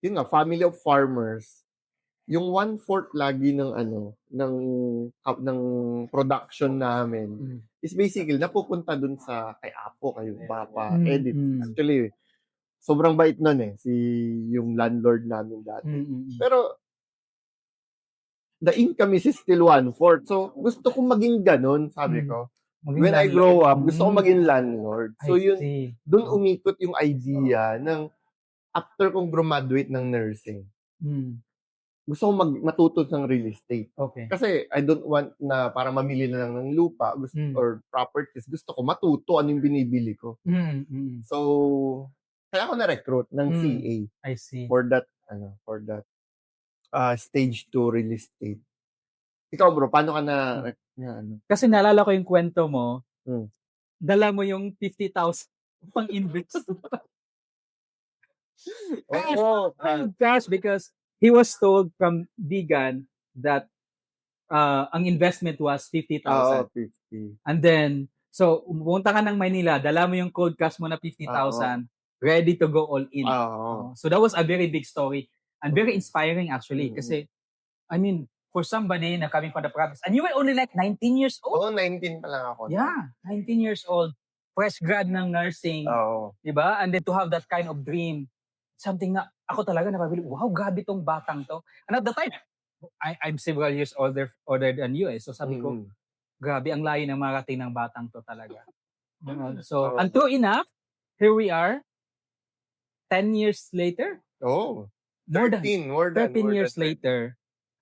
yun nga, family of farmers, yung 1/4 lagi ng ano, ng production namin is basically napupunta dun sa kay Apo, kay Papa Edit. Actually, sobrang bait nun, eh, yung landlord namin dati. Pero the income is still 1/4. So, gusto kong maging ganun, sabi ko. Maging When I landlord. grow up, gusto kong maging landlord. So, I yun, see. dun umikot yung idea ng after kong graduate ng nursing, gusto kong matuto ng real estate. Okay. Kasi I don't want na para mamili na lang ng lupa or properties. Gusto ko matuto ano yung binibili ko. So, kaya ako na-recruit ng CA I see. for that stage 2 real estate. Ikaw bro, paano ka na ano? Kasi naalala ko yung kwento mo, Hmm. dala mo yung 50,000 pang invest. Oo. Cash because he was told from Vegan that ang investment was 50,000. Oo, 50. And then, so, pumunta ka ng Maynila, dala mo yung cold cash mo na 50,000, ready to go all in. So that was a very big story and very inspiring actually. Kasi, I mean, for somebody na coming from the province, and you were only like 19 years old? Oo, 19 pa lang ako. Yeah, 19 years old, fresh grad ng nursing, diba? And then to have that kind of dream, something na ako talaga napabili, wow, grabe tong batang to. And at the time, I'm several years older than you, eh. So sabi ko, grabe, ang layo ng marating ng batang to talaga. So, and true enough, here we are, 10 years later. Oh, More than 13 years 13. later.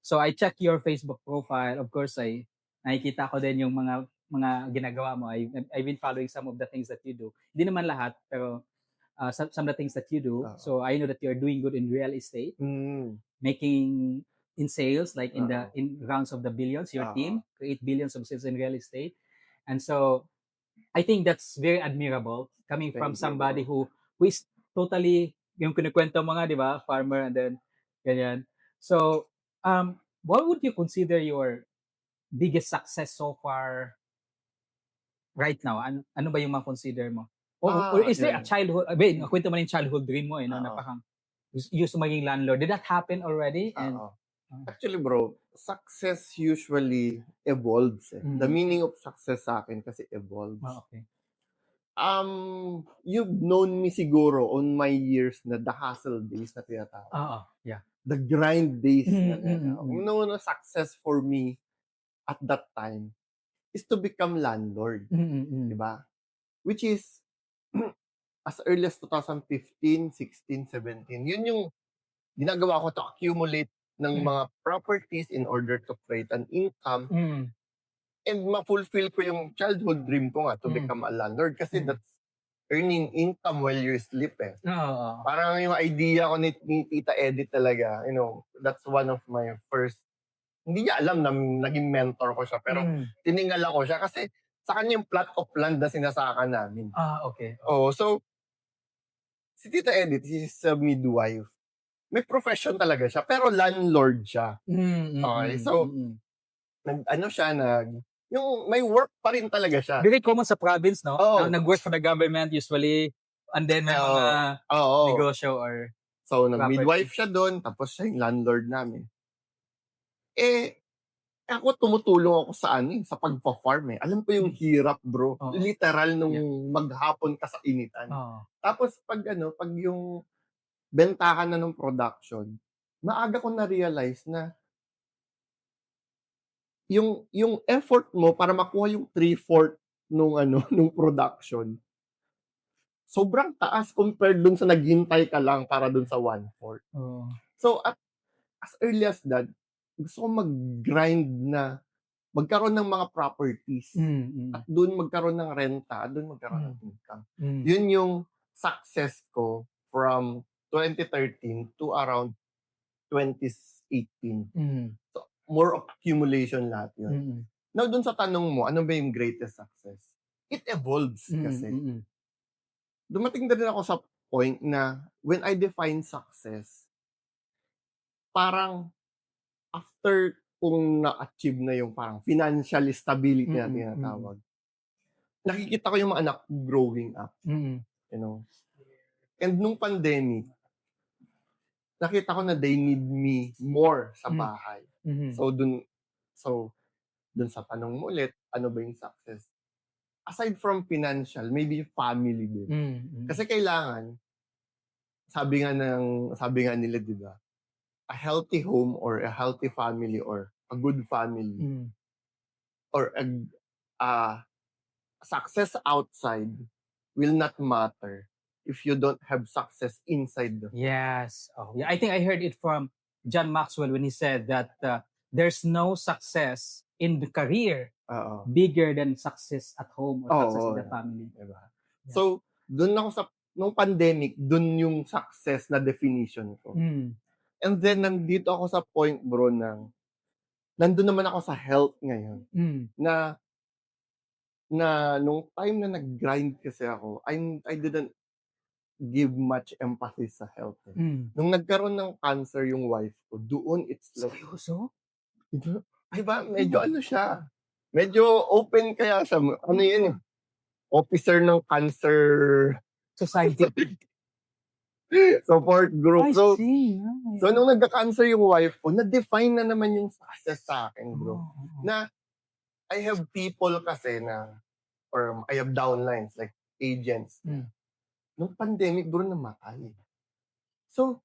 So, I check your Facebook profile. Of course, nakikita ko din yung mga ginagawa mo. I've been following some of the things that you do. Hindi naman lahat, pero some of the things that you do. So, I know that you're doing good in real estate, making in sales, like in rounds of the billions. Your team create billions of sales in real estate. And so, I think that's very admirable coming from somebody who is totally, yung kinikwento mo nga, di ba, farmer and then ganyan. So, what would you consider your biggest success so far right now? Ano ba yung ma-consider mo? Or is there a childhood, kwento mo na yung childhood dream mo, eh, no, na parang gusto maging landlord. Did that happen already? And actually bro, success usually evolves. The meaning of success sa akin kasi evolves. Okay. You've known me siguro on my years na the hustle days na tinatawag. Yeah. The grind days na tinatawag. No, success for me at that time is to become landlord. Diba? Which is as early as 2015, 16, 17. Yun yung ginagawa ko to accumulate ng mga properties in order to create an income and ma-fulfill ko yung childhood dream ko nga to become a landlord kasi that's earning income while you sleep, eh. Parang yung idea ko ni Tita Edith talaga, that's one of my first, hindi niya alam na naging mentor ko siya, pero tiningal ako siya kasi sa kanya yung plot of land na sinasaka namin. Okay. So, si Tita Edith, she's a midwife. May profession talaga siya, pero landlord siya. Okay, so, yung may work pa rin talaga siya. Very common sa province, no? Nag-work for the government usually, and then may mga negosyo or... So, nag-midwife siya doon, tapos siya yung landlord namin. Ako tumutulong ako sa sa pagpa-farm, eh. Alam ko yung hirap, bro. Literal nung maghapon ka sa initan. Tapos pag yung benta ka na ng production, maaga ko na-realize na yung effort mo para makuha yung 3/4 nung production, sobrang taas compared dun sa naghintay ka lang para dun sa 1/4. So, as early as that, gusto ko mag-grind na magkaroon ng mga properties. At doon magkaroon ng renta, at doon magkaroon ng income. Yun yung success ko from 2013 to around 2018. So, more of accumulation lahat yun. Now, dun sa tanong mo, ano ba yung greatest success? It evolves kasi. Dumating na rin ako sa point na when I define success, parang after kung na-achieve na yung parang financial stability na tinatawag, nakikita ko yung mga anak growing up. And nung pandemic, nakita ko na they need me more sa bahay. Mhm. So, dun sa tanong mo ulit, ano ba yung success? Aside from financial, maybe family din. Kasi kailangan, sabi nga nila, di ba? A healthy home or a healthy family or a good family or a success outside will not matter if you don't have success inside the home. Yes. Oh, yeah. I think I heard it from John Maxwell when he said that there's no success in the career Oo. bigger than success at home or success in Oo. the family. Diba? Yeah. So, dun ako nung pandemic, dun yung success na definition ko. And then, nandito ako sa point, bro, na nandun naman ako sa health ngayon. Na nung time na nag-grind kasi ako, I didn't give much emphasis sa health. Nung nagkaroon ng cancer yung wife ko, doon it's like, Seryoso? diba? Medyo ano siya. Medyo open kaya siya. Ano yun eh? Officer ng cancer Society. support group. I So, see. so nung nagka-cancer yung wife ko, na-define na naman yung success sa akin, bro. Na I have people kasi na, or I have downlines, like agents. Nung pandemic, bro, namatay. So,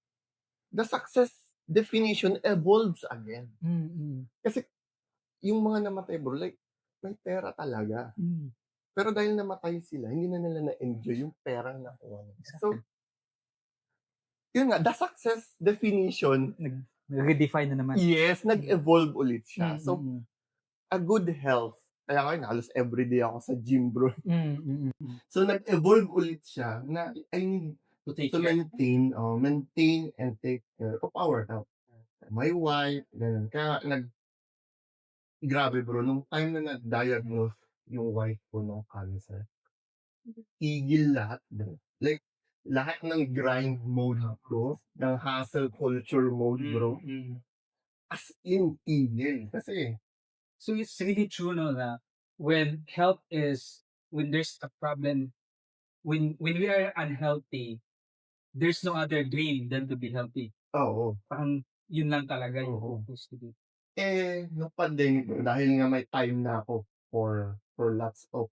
the success definition evolves again. Kasi yung mga namatay, bro, like, may pera talaga. Pero dahil namatay sila, hindi na nila na-enjoy yung perang nakuha. So, yun nga, the success definition, Nag-redefine na naman. yes, nag-evolve ulit siya. So, a good health. Kaya ngayon, halos everyday ako sa gym, bro. So, nag-evolve ulit siya na I need to maintain and take care of our health. My wife, ganun. Kaya grabe, bro, nung time na nag-diagnose yung wife ko ng cancer, tigil lahat, bro. Like, lahat ng grind mode ko, ng hustle culture mode, bro. As in, tigil. Kasi, so it's really true, no, that when there's a problem, when we are unhealthy, there's no other dream than to be healthy. oo. Parang yun lang talaga yung Oo. focus ko dito. Nung pandemic, bro, dahil nga may time na ako for lots of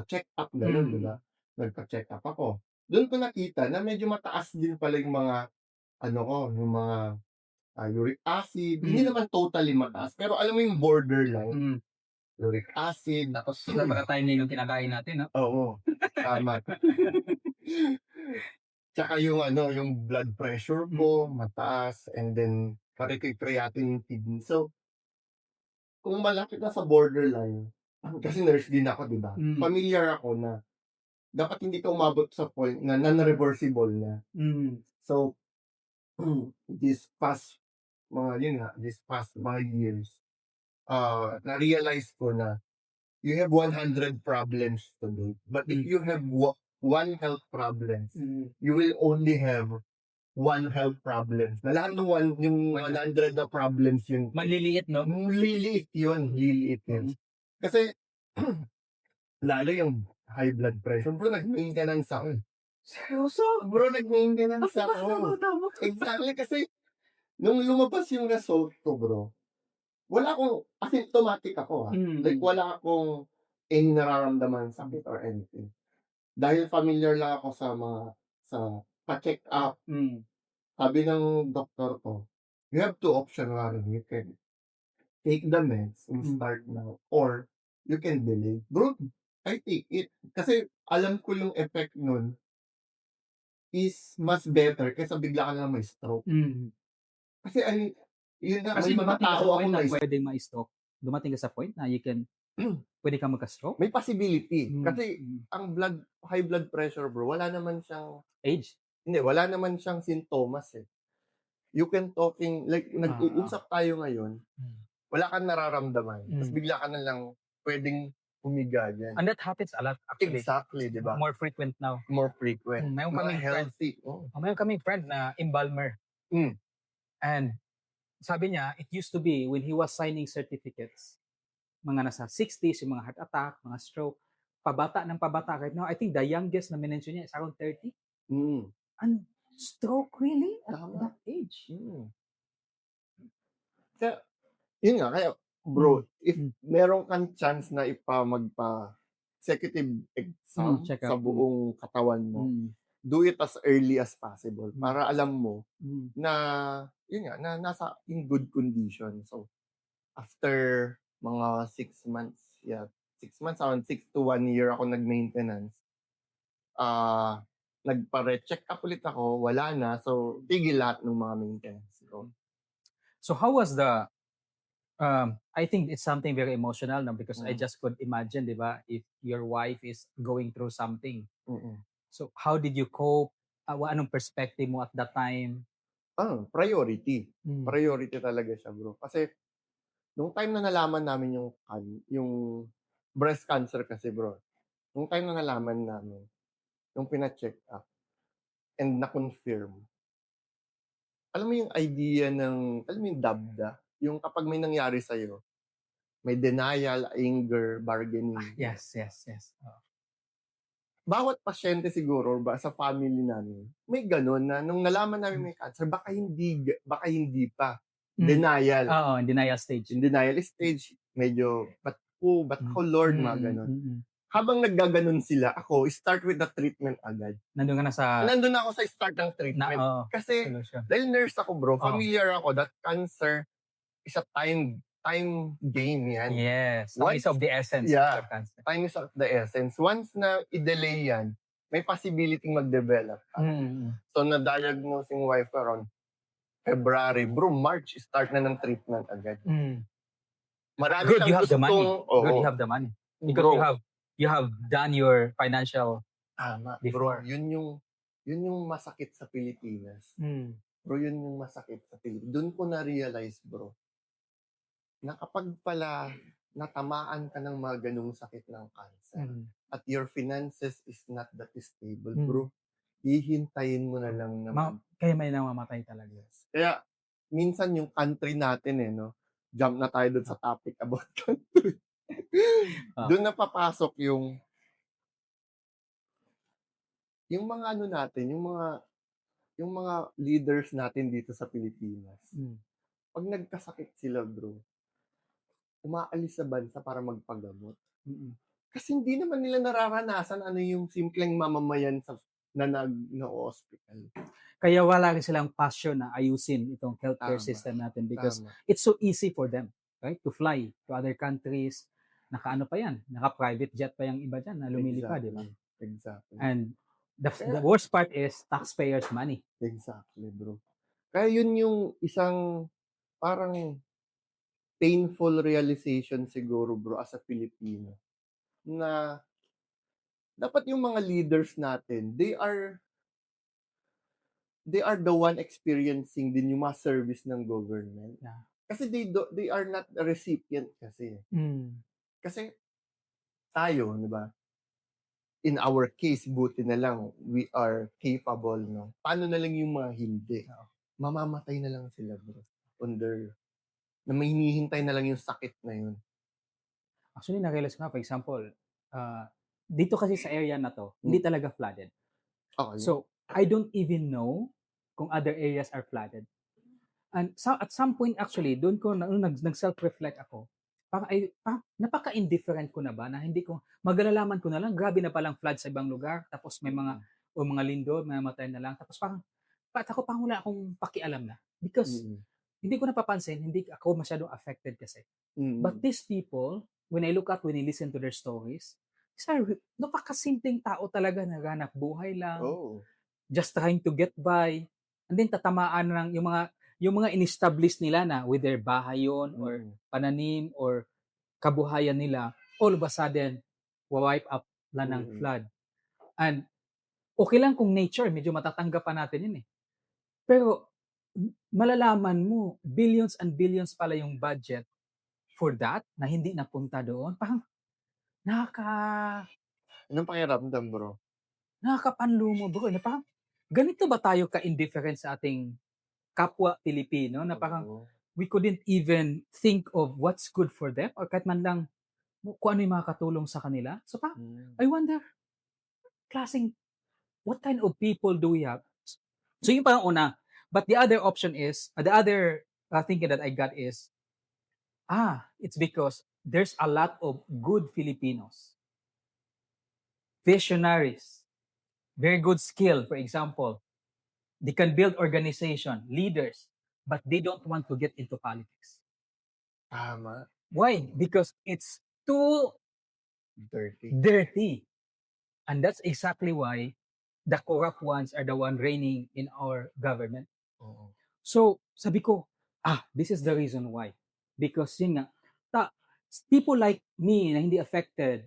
check-up, gano'n, di ba? Nagpa-check up ako. Doon ko nakita na medyo mataas din pala yung mga, yung mga uric acid. Hindi naman totally mataas, pero alam mo yung borderline. Uric acid. Tapos time na yung kinakain natin, no? Oo, tama. Tsaka yung yung blood pressure ko, mataas, and then pati creatinine yung kidney. So, kung malapit na sa borderline, kasi nurse din ako, di ba? Familiar ako na dapat hindi ka umabot sa point na non-reversible na. So, this past mga years, na-realize ko na you have 100 problems today. But if you have one health problems, you will only have one health problems. Na lahat ng yung 100 na problems yun. Maliliit, no? Liliit yun. Liliit yun. Kasi, lalo yung high blood pressure. Bro, nag-maintenance ako. Seryoso? Bro, nag-maintenance ako. Exactly, kasi nung lumabas yung result ko, bro, wala akong, asymptomatic ako. Like, wala akong any nararamdaman sakit or anything. Dahil familiar lang ako sa pa-check up. Sabi ng doktor ko, you have two options, Warren. You can take the meds and start now, or you can delay. Bro, I take it. Kasi alam ko yung effect nun is mas better kaysa bigla ka na may stroke. Kasi yun na, Kasi may mga tao ako na pwedeng ma-stroke. Dumating ka sa point na pwede ka magka-stroke? may possibility. Kasi ang high blood pressure, bro, wala naman siyang Age? Hindi, wala naman siyang sintomas eh. You can talking, like, nag-uusap tayo ngayon, wala kang nararamdaman. Tapos bigla ka na lang pwedeng humiga dyan. And that happens a lot, actually. Exactly, di ba? More frequent now. More frequent. Mayroon Mga kaming healthy. Mayroon kaming friend na embalmer. And sabi niya, it used to be when he was signing certificates, mga nasa 60s, yung mga heart attack, mga stroke, pabata ng pabata. Right now, I think the youngest na minention niya is around 30. And stroke, really? At that age? stage. Kaya, yun nga, kaya, bro, if meron kang chance na magpa-executive exam Check sa up. buong katawan mo, do it as early as possible para alam mo na, yun nga, na nasa in good condition. So, after mga 6 months, 6 months, around 6 to 1 year ako nag-maintenance, nagpa-recheck up ulit ako, wala na. So, tigil lahat ng mga maintenance ko. So how was the I think it's something very emotional now because I just could imagine, di ba, if your wife is going through something. So how did you cope? Anong perspective mo at that time? Priority. Priority talaga siya, bro. Kasi, nung time na nalaman namin yung breast cancer kasi, bro, nung time na nalaman namin, yung pina-check up, and na-confirm, alam mo yung idea alam mo yung DABDA? Yung kapag may nangyari sa'yo, may denial, anger, bargaining. Yes. Bawat pasyente siguro sa family namin, may ganun na nung nalaman namin may cancer, baka hindi pa. Denial. Oo, denial stage. In denial stage, medyo, ba't ako, Lord, mga ganun. Habang naggaganon sila, ako, start with the treatment agad. Nandun ako sa start ng treatment. Kasi, solution. dahil nurse ako, bro, familiar ako that cancer is a time game yan. Yes. Time is of the essence. Yeah. of cancer. Time is of the essence. Once na i-delay yan, may possibility mag-develop. So, na-diagnose yung wife ko around February. Bro, March, start na ng treatment agad. Marami Good, you have the money. Good, you Oo. have the money. Because Bro, you have done your financial tama. before. Bro, yun yung masakit sa Pilipinas. Bro, yun yung masakit sa Pilipinas. Doon ko na-realize, bro, na kapag pala natamaan ka ng mga ganung sakit ng cancer at your finances is not that stable, bro, hihintayin mo na lang naman. Kaya may namamatay talaga. Kaya, minsan yung country natin no? Jump na tayo doon sa topic about country. Doon na papasok yung mga natin, yung mga leaders natin dito sa Pilipinas. Pag nagkasakit sila, bro, umaalis sa bansa para magpagamot. Kasi hindi naman nila nararanasan ano yung simpleng mamamayan na nag-hospital. Kaya wala rin silang passion na ayusin itong healthcare system natin because it's so easy for them, right? To fly to other countries. Naka-ano pa yan? Naka-private jet pa yung iba dyan na lumilipad, di ba? Exactly. And the worst part is taxpayers' money. Exactly, bro. Kaya yun yung isang parang painful realization siguro, bro, as a Filipino, na dapat yung mga leaders natin, they are the one experiencing din yung mga service ng government. Yeah. Kasi they are not a recipient kasi. Kasi tayo, di ba? In our case, buti na lang, we are capable, no? Paano na lang yung mga hindi? Mamamatay na lang sila, bro. Na may hinihintay na lang yung sakit na yun. Actually, na-realize ko nga, for example, dito kasi sa area na to, hindi talaga flooded. Okay. So, I don't even know kung other areas are flooded. And at some point, actually, doon ko, nag-self-reflect ako, napaka-indifferent ko na ba na hindi ko, magalalaman ko na lang, grabe na palang flood sa ibang lugar, tapos may mga lindol, may matay na lang, tapos parang wala akong pakialam na. Because, hindi ko napapansin, hindi ako masyadong affected kasi. But these people, when I listen to their stories, napakasimpleng tao talaga, naghanap buhay lang, just trying to get by, and then tatamaan lang yung mga in-establish nila na with their bahay yun, or pananim, or kabuhayan nila, all of a sudden, wipe up lang ng flood. And, okay lang kung nature, medyo matatanggap pa natin yun eh. Pero, malalaman mo, billions and billions pala yung budget for that, na hindi napunta doon. Parang, anong pakiramdam, bro? Nakakapanlumo, bro. Na parang, ganito ba tayo ka-indifferent sa ating kapwa Pilipino na parang we couldn't even think of what's good for them or kahit man lang kung ano yung makakatulong sa kanila. So parang, I wonder, what kind of people do we have? So yung parang una, But the other option is, the other thinking that I got is, it's because there's a lot of good Filipinos, visionaries, very good skill. For example, they can build organization, leaders, but they don't want to get into politics. Tama. Why? Because it's too dirty. And that's exactly why the corrupt ones are the one reigning in our government. Oo. So, sabi ko, this is the reason why. Because yun nga, people like me na hindi affected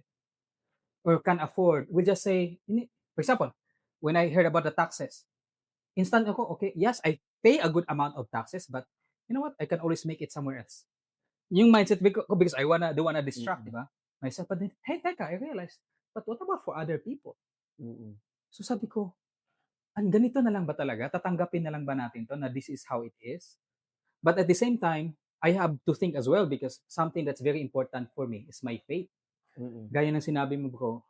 or can afford will just say, for example, when I heard about the taxes, instant ako, okay, yes, I pay a good amount of taxes, but you know what? I can always make it somewhere else. Yung mindset ko, because I don't wanna distract, di ba? Myself, but then, hey, teka, I realized, but what about for other people? So sabi ko, ganito na lang ba talaga? Tatanggapin na lang ba natin to na this is how it is? But at the same time, I have to think as well because something that's very important for me is my faith. Gaya ng sinabi mo bro,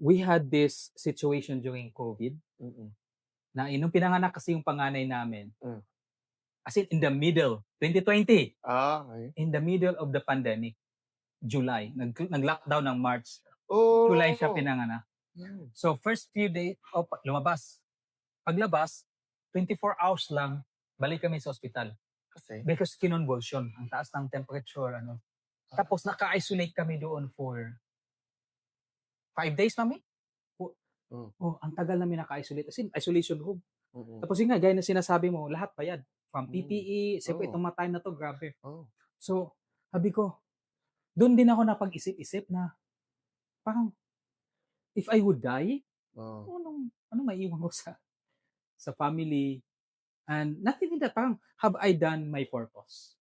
we had this situation during COVID na nung pinanganak kasi yung panganay namin, as in the middle, 2020, Okay. in the middle of the pandemic, July, nag-lockdown ng March, Oh. July siya pinanganak. So first few days, lumabas. Paglabas, 24 hours lang, balik kami sa ospital. Kasi? Because kinonvulsion, ang taas ng temperature, ano. Tapos naka-isolate kami doon for 5 days namin. Ang tagal namin naka-isolate. As in, isolation room. Tapos yun nga, gaya na sinasabi mo, lahat bayad. From PPE, siyempre itong mga time na to, grabe. So, sabi ko, doon din ako napag-isip-isip na, parang, if I would die, anong maiiwan ko sa family? And nothing in that, parang, have I done my purpose?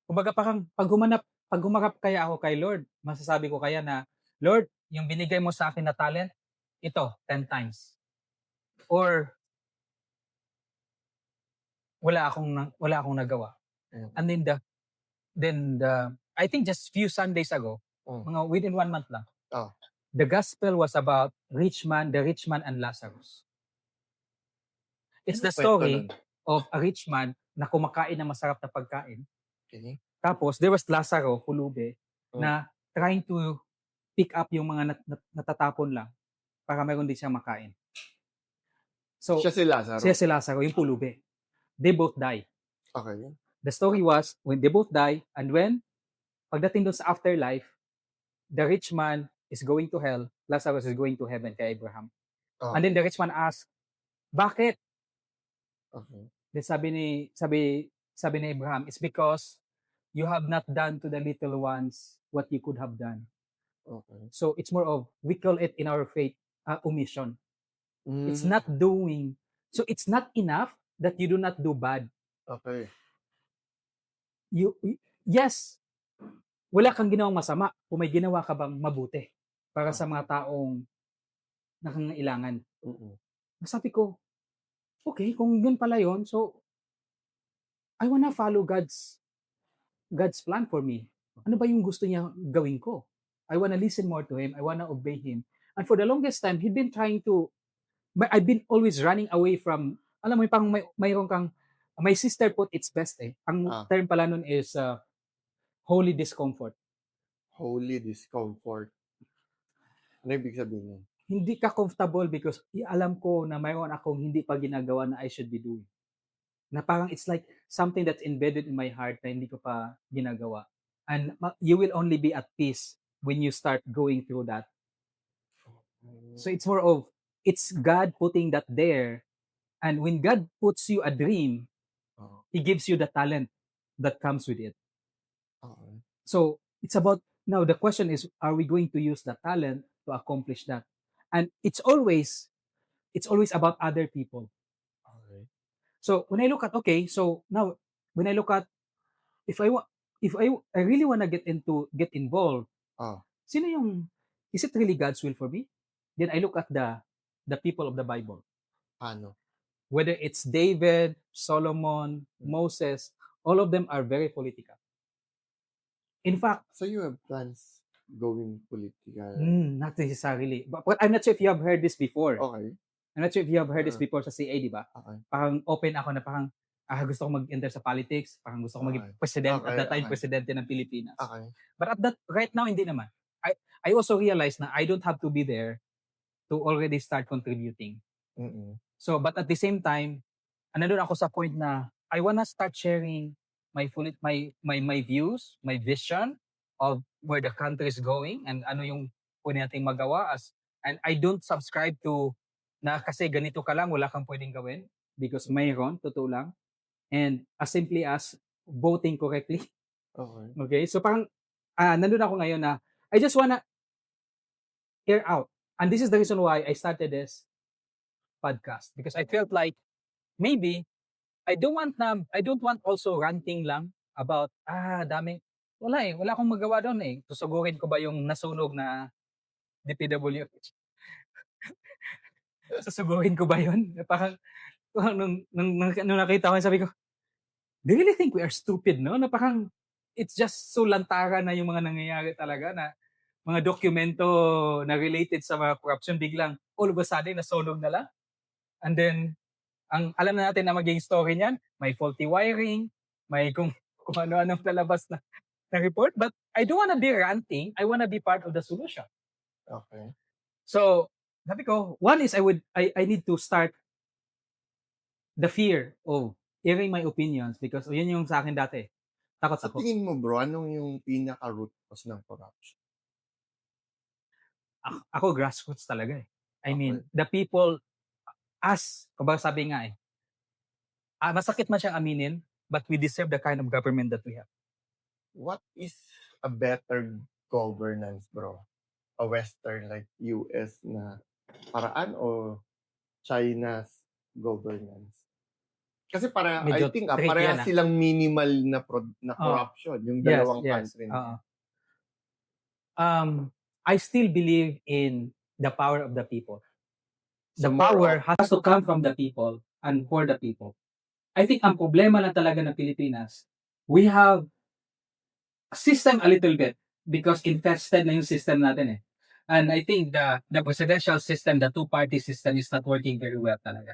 Kumbaga parang, pag humarap kaya ako kay Lord, masasabi ko kaya na, Lord, yung binigay mo sa akin na talent, ito, 10 times. Or, wala akong nagawa. And then I think just few Sundays ago, mga within 1 month lang, the gospel was about the rich man and Lazarus. It's the story of a rich man na kumakain ng masarap na pagkain. Okay. Tapos, there was Lazaro, pulube, na trying to pick up yung mga natatapon lang para mayroon din siyang makain. So, siya si Lazaro, yung pulube. They both die. Okay. The story was, when they both die, and when, pagdating doon sa afterlife, the rich man is going to hell, Lazarus is going to heaven kay Abraham. And then the rich man asked, bakit? Okay. Then sabi ni Abraham, it's because you have not done to the little ones what you could have done. Okay. So it's more of, we call it in our faith, omission. It's not doing. So it's not enough that you do not do bad. Okay. Yes, wala kang ginawang masama kung may ginawa ka bang mabuti para sa mga taong nangangailangan. Sabi ko, okay, kung yun pala yun, so I wanna follow God's plan for me. Ano ba yung gusto niya gawin ko? I wanna listen more to Him. I wanna obey Him. And for the longest time, I've been always running away from, alam mo, pang mayroon kang, my sister put its best Ang term pala nun is holy discomfort. Holy discomfort. Ano ibig sabihin? Hindi ka comfortable because alam ko na mayroon akong hindi pa ginagawa na I should be doing. Na parang it's like something that's embedded in my heart na hindi ko pa ginagawa. And you will only be at peace when you start going through that. So it's more of, it's God putting that there. And when God puts you a dream, He gives you the talent that comes with it. So it's about, now the question is, are we going to use that talent to accomplish that? And it's always about other people. Okay. So when I look at, if I really want to get involved, sino yung, is it really God's will for me? Then I look at the people of the Bible. Ano? Whether it's David, Solomon, Moses, all of them are very political. In fact, so you have plans going political? Not necessarily. But I'm not sure if you have heard this before. Okay. I'm not sure if you have heard this Mm. before sa CA, di ba? Okay. Parang open ako na parang, gusto ko mag-enter sa politics, parang gusto ko maging Okay. president, at Okay, that time, okay. presidente ng Pilipinas. Okay. But right now, hindi naman. I also realized na I don't have to be there to already start contributing. Mm. So, but at the same time, nandun ako sa point na I wanna start sharing my views, my vision of where the country is going and ano yung pwede nating magawa and I don't subscribe to na kasi ganito ka lang, wala kang pwedeng gawin because mayroon, totoo lang. And as simply as voting correctly. Okay. Okay? So parang nandun ako ngayon na I just wanna air out. And this is the reason why I started this podcast because I felt like maybe I don't want also ranting lang about wala akong magawa doon eh. Susugurin ko ba yung nasunog na DPWH? Susugurin ko ba yun? Parang nung nakita ko, sabi ko, do you really think we are stupid, no? Na parang it's just so lantaran na yung mga nangyayari talaga na mga dokumento na related sa mga corruption biglang all of a sudden nasunog na lang. And then ang alam na natin na magiging story niyan, may faulty wiring, may kung ano-anong lalabas na report. But I don't wanna be ranting. I wanna be part of the solution. Okay. So, sabi ko, one is I need to start the fear of airing my opinions because yun yung sa akin dati. Takot Sa ako. tingin mo, bro, anong yung pinaka-root cause ng corruption? Ako grassroots talaga eh. I Okay. mean, the people, kumbaga sabi nga eh, masakit man siyang aminin, but we deserve the kind of government that we have. What is a better governance, bro? A Western like US na paraan o China's governance? Kasi Medyo I think tricky pareha yan, silang minimal na corruption, yung dalawang country na. I still believe in the power of the people. The So, power has to come from the people and for the people. I think ang problema lang talaga ng Pilipinas, we have a system a little bit because infested na yung system natin eh. And I think the presidential system, the two-party system is not working very well talaga.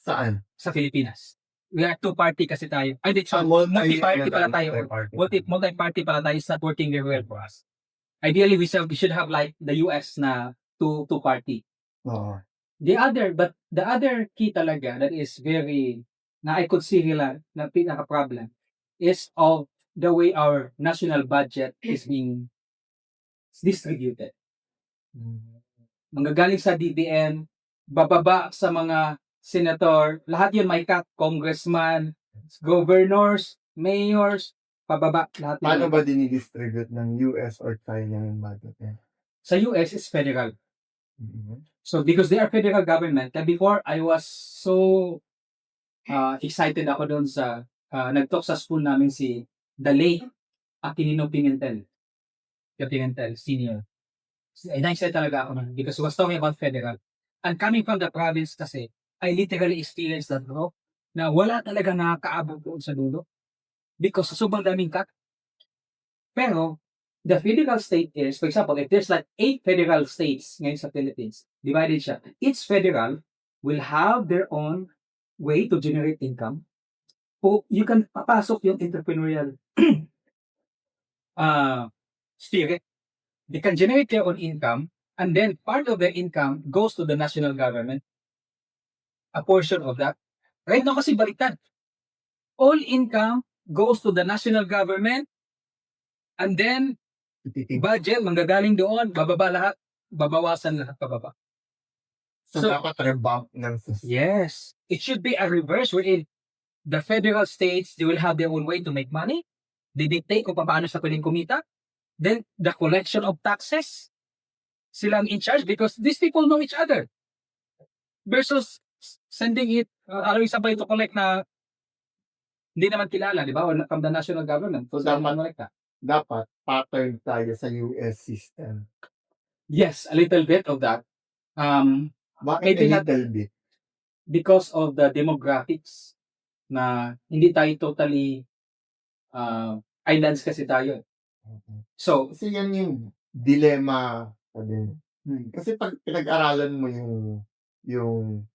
Saan? Sa Pilipinas. We are two-party kasi tayo. Ay, di, sorry, Multi-party multi-party pala tayo. Multi-party pala tayo is not working very well for us. Ideally, we should have like the US na two-party. Oo. The other key talaga that is very, na I could see nila na pinaka-problem is of the way our national budget is being distributed. Manggagaling sa DBM, bababa sa mga senator, lahat yun may cut, congressman, governors, mayors, pababa, lahat yun. Paano ba dinidistribute ng US or China yung budget niya? Sa US is federal. Mhm. So because they are federal government, before I was so excited ako doon sa nag-talk sa school namin si the late Aquilino Pimentel. Pimentel, senior. Na-excite talaga ako nun because he was talking about federal. And coming from the province kasi, I literally experienced that, bro, na wala talaga nakakaabot doon sa dulo because sobrang daming cut. Pero, the federal state is, for example, if there's like 8 federal states ngayon sa Philippines, divided siya. Each federal will have their own way to generate income. So, you can papasok yung entrepreneurial spirit. They can generate their own income, and then part of their income goes to the national government. A portion of that. Right now kasi baliktad. All income goes to the national government, and then budget, manggagaling doon, bababa lahat, babawasan lahat pababa. So dapat revamp ng system. Yes. It should be a reverse wherein the federal states, they will have their own way to make money. They dictate kung paano sa pwedeng kumita. Then, the collection of taxes, sila ang in charge because these people know each other. Versus sending it, isa pa ito collect na hindi naman kilala, di ba? Or from the national government. So dapat pattern tayo sa US system. Yes, a little bit of that. Bakit maybe a not little bit? because of the demographics na hindi tayo totally islands kasi tayo. So, kasi yan yung dilemma. Kasi pag pinag-aralan mo yung yung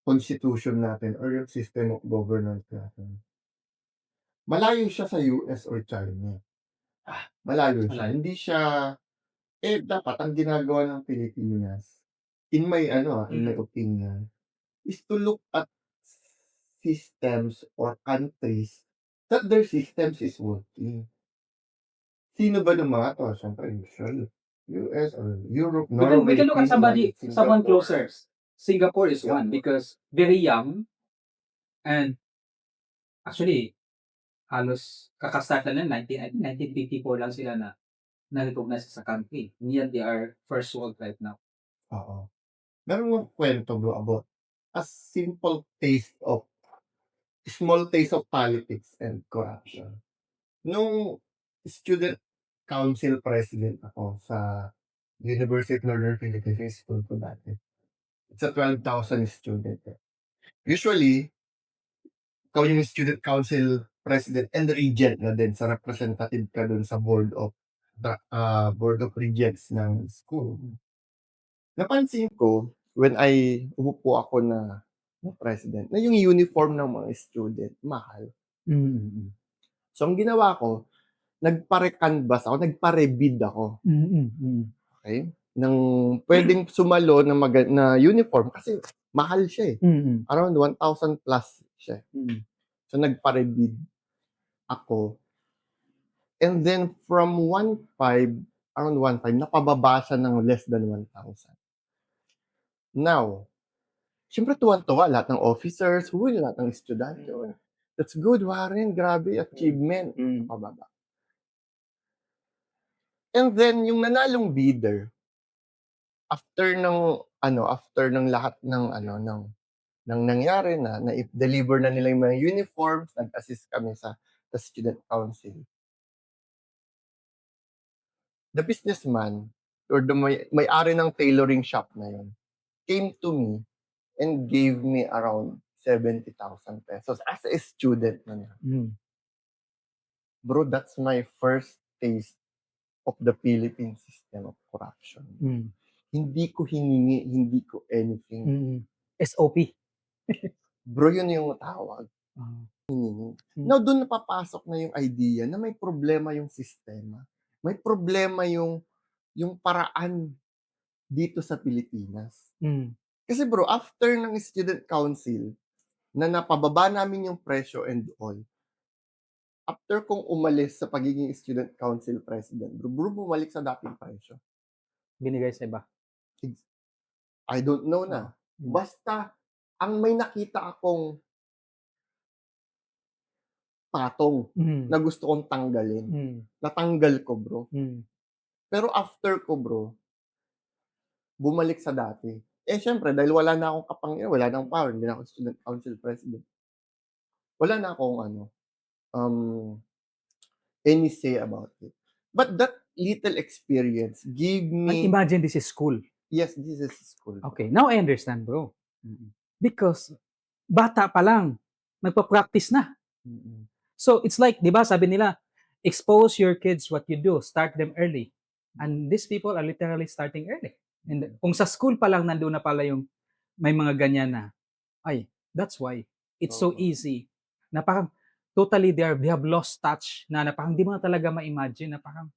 constitution natin or yung system of governance natin. Malayo siya sa US or China. Malayo siya. Malayo. Hindi siya dapat ang ginagawa ng Pilipinas, in my in my opinion, is to look at systems or countries that their systems is working. Sino ba ng mga 'to? Siyempre usually US or Europe, We can Norway, look at Finland, someone Singapore. closer. Singapore is one because very young and actually halos kakastart lang na 1954 lang sila na na-recognize sa country. And yet they are first world right now. Oo. Meron akong kwento bro about a small taste of politics and corruption. Nung student council president ako sa University of Northern Philippines, yung school ko dati. It's a 12,000 student. Usually, ikaw yung student council president and regent na din sa representative ka dun sa board of regents ng school. Napansin ko when umupo ako na president na yung uniform ng mga student mahal. So ang ginawa ko, nagpare-canvas ako, nagpare-bid ako. Okay? Nang pwedeng sumalo na uniform kasi mahal siya eh. Around 1,000 plus siya. So nagpare-bid ako. And then from 1,500, around 1,500, napababa siya ng less than 1,000. Now, siyempre tuwan-tuwa lahat ng officers, lahat ng estudyante. That's good, Warren. Grabe, achievement. Napababa. And then, yung nanalong bidder, after ng lahat ng nangyari na i-deliver na nila yung mga uniforms, nag-assist kami sa student council. The businessman, or the may-ari ng tailoring shop na yun, came to me and gave me around 70,000 pesos as a student na niya. Bro, that's my first taste of the Philippine system of corruption. Hindi ko hiningi, hindi ko anything. SOP. Bro, yun yung tawag. Hiningi. Now, doon napapasok na yung idea na may problema yung sistema. May problema yung paraan dito sa Pilipinas. Kasi bro, after ng student council, na napababa namin yung presyo and all, after kong umalis sa pagiging student council president, bro, bumalik sa dating presyo. Binigay sa iba. I don't know na. Basta, ang may nakita akong patong na gusto kong tanggalin. Natanggal ko, bro. Pero after ko, bro, bumalik sa dati. Syempre, dahil wala na akong kapangyarihan, wala na akong power, hindi na ako student council president. Wala na akong any say about it. But that little experience gave me... Imagine this is school. Yes, this is school. Okay, now I understand, bro. Because bata pa lang, nagpa-practice na. So it's like, di ba, sabi nila, expose your kids what you do, start them early. And these people are literally starting early. And kung sa school pa lang nandoon na pala yung may mga ganyan na, that's why it's so easy. Na parang totally they have lost touch na parang di mo na talaga ma-imagine na parang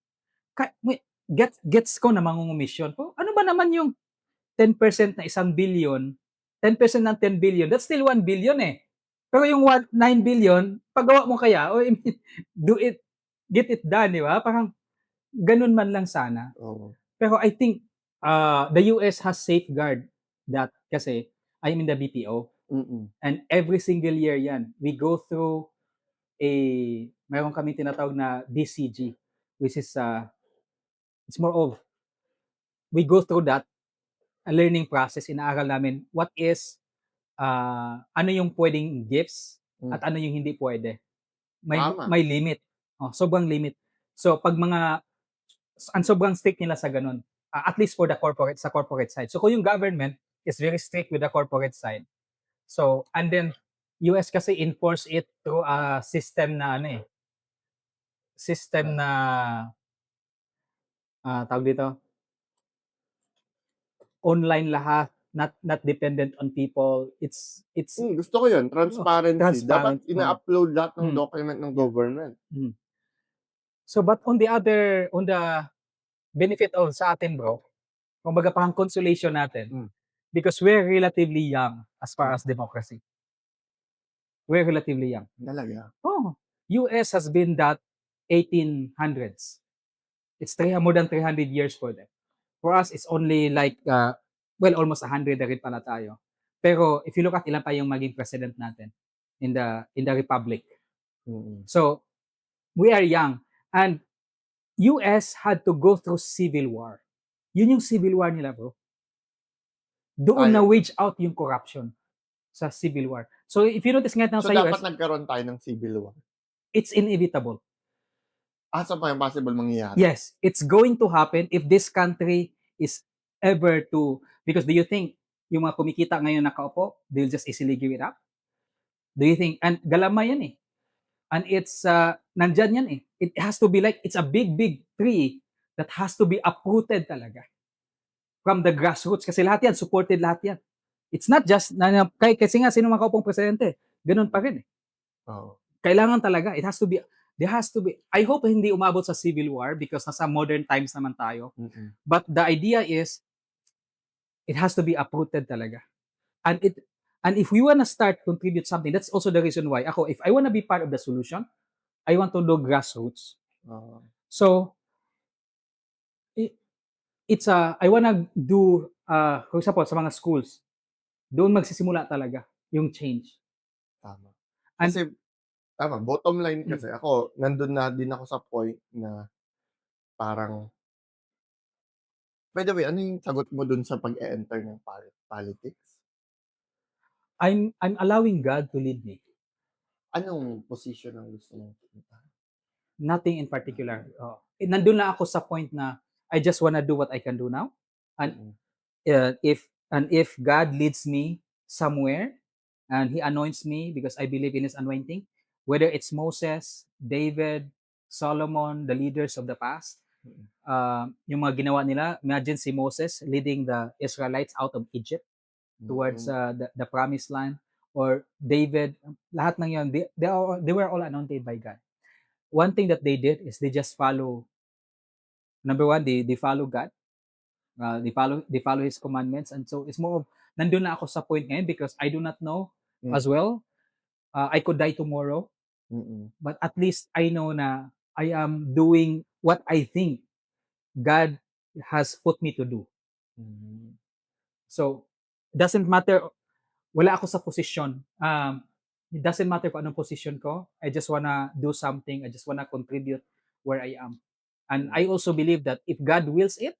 gets ko na mangungumisyon. Ano ba naman yung 10% na 1 billion, 10% ng 10 billion, that's still 1 billion eh. Pero yung 9 billion, paggawa mo kaya, do it, get it done, di ba? Parang ganun man lang sana. Pero I think the US has safeguard that kasi I'm in the BPO. And every single year yan, we go through mayroon kami tinatawag na DCG, which is, it's more of, we go through that, a learning process, inaaral namin what is, ano yung pwedeng gifts at ano yung hindi pwede. May limit. Sobrang limit. So, pag ang sobrang strict nila sa ganun, at least for the corporate side. So, kung yung government is very strict with the corporate side. So, and then, US kasi enforce it through a system na tawag dito, online lahat not dependent on people. It's Gusto ko yun, transparency. transparent. Dapat ina-upload lahat ng Mm. document ng Yeah. government. So, but on the benefit of sa atin, bro, kumbaga parang consolation natin, because we're relatively young as far as democracy. We're relatively young. Talaga? Oh, US has been that 1800s. It's more than 300 years for them. For us, it's only like, almost 100 na rin pala tayo. Pero if you look at ilan pa yung maging president natin in the republic. So, we are young. And US had to go through civil war. Yun yung civil war nila, bro. Doon na wage out yung corruption sa civil war. So, if you notice nga So, sa US, dapat nagkaroon tayo ng civil war? it's inevitable. Saan pa yung possible mangyayari? Yes, it's going to happen if this country is ever to, because do you think yung mga kumikita ngayon nakaupo, they'll just easily give it up? Do you think, and galama yan eh. And it's, nandyan yan eh. It has to be like, it's a big tree that has to be uprooted talaga. From the grassroots. Kasi lahat yan, supported lahat yan. It's not just, kasi nga sino makaupong presidente, ganun pa rin eh. Kailangan talaga, there has to be, I hope hindi umabot sa civil war because nasa modern times naman tayo. But the idea is, it has to be uprooted talaga. And if we wanna start contribute something, that's also the reason why if I wanna be part of the solution, I want to do grassroots. So, I wanna do, for example, sa mga schools, doon magsisimula talaga yung change. Tama. Kasi, bottom line kasi, ako, nandun na din ako sa point na parang, by the way, ano yung sagot mo dun sa pag-e-enter ng politics? I'm allowing God to lead me. Anong position ang gusto mong punta? Nothing in particular. Nandun na ako sa point na I just wanna do what I can do now. And if God leads me somewhere and He anoints me because I believe in His anointing, whether it's Moses, David, Solomon, the leaders of the past, yung mga ginawa nila, imagine si Moses leading the Israelites out of Egypt towards the promised land, or David, lahat ng yun, they were all anointed by God. One thing that they did is they just follow, number one, they follow God. They follow His commandments. And so it's more of, nandun na ako sa point ngayon because I do not know as well. I could die tomorrow. But at least I know na I am doing what I think God has put me to do. So, it doesn't matter, wala ako sa posisyon. It doesn't matter kung anong position ko. I just wanna do something. I just wanna contribute where I am. And I also believe that if God wills it,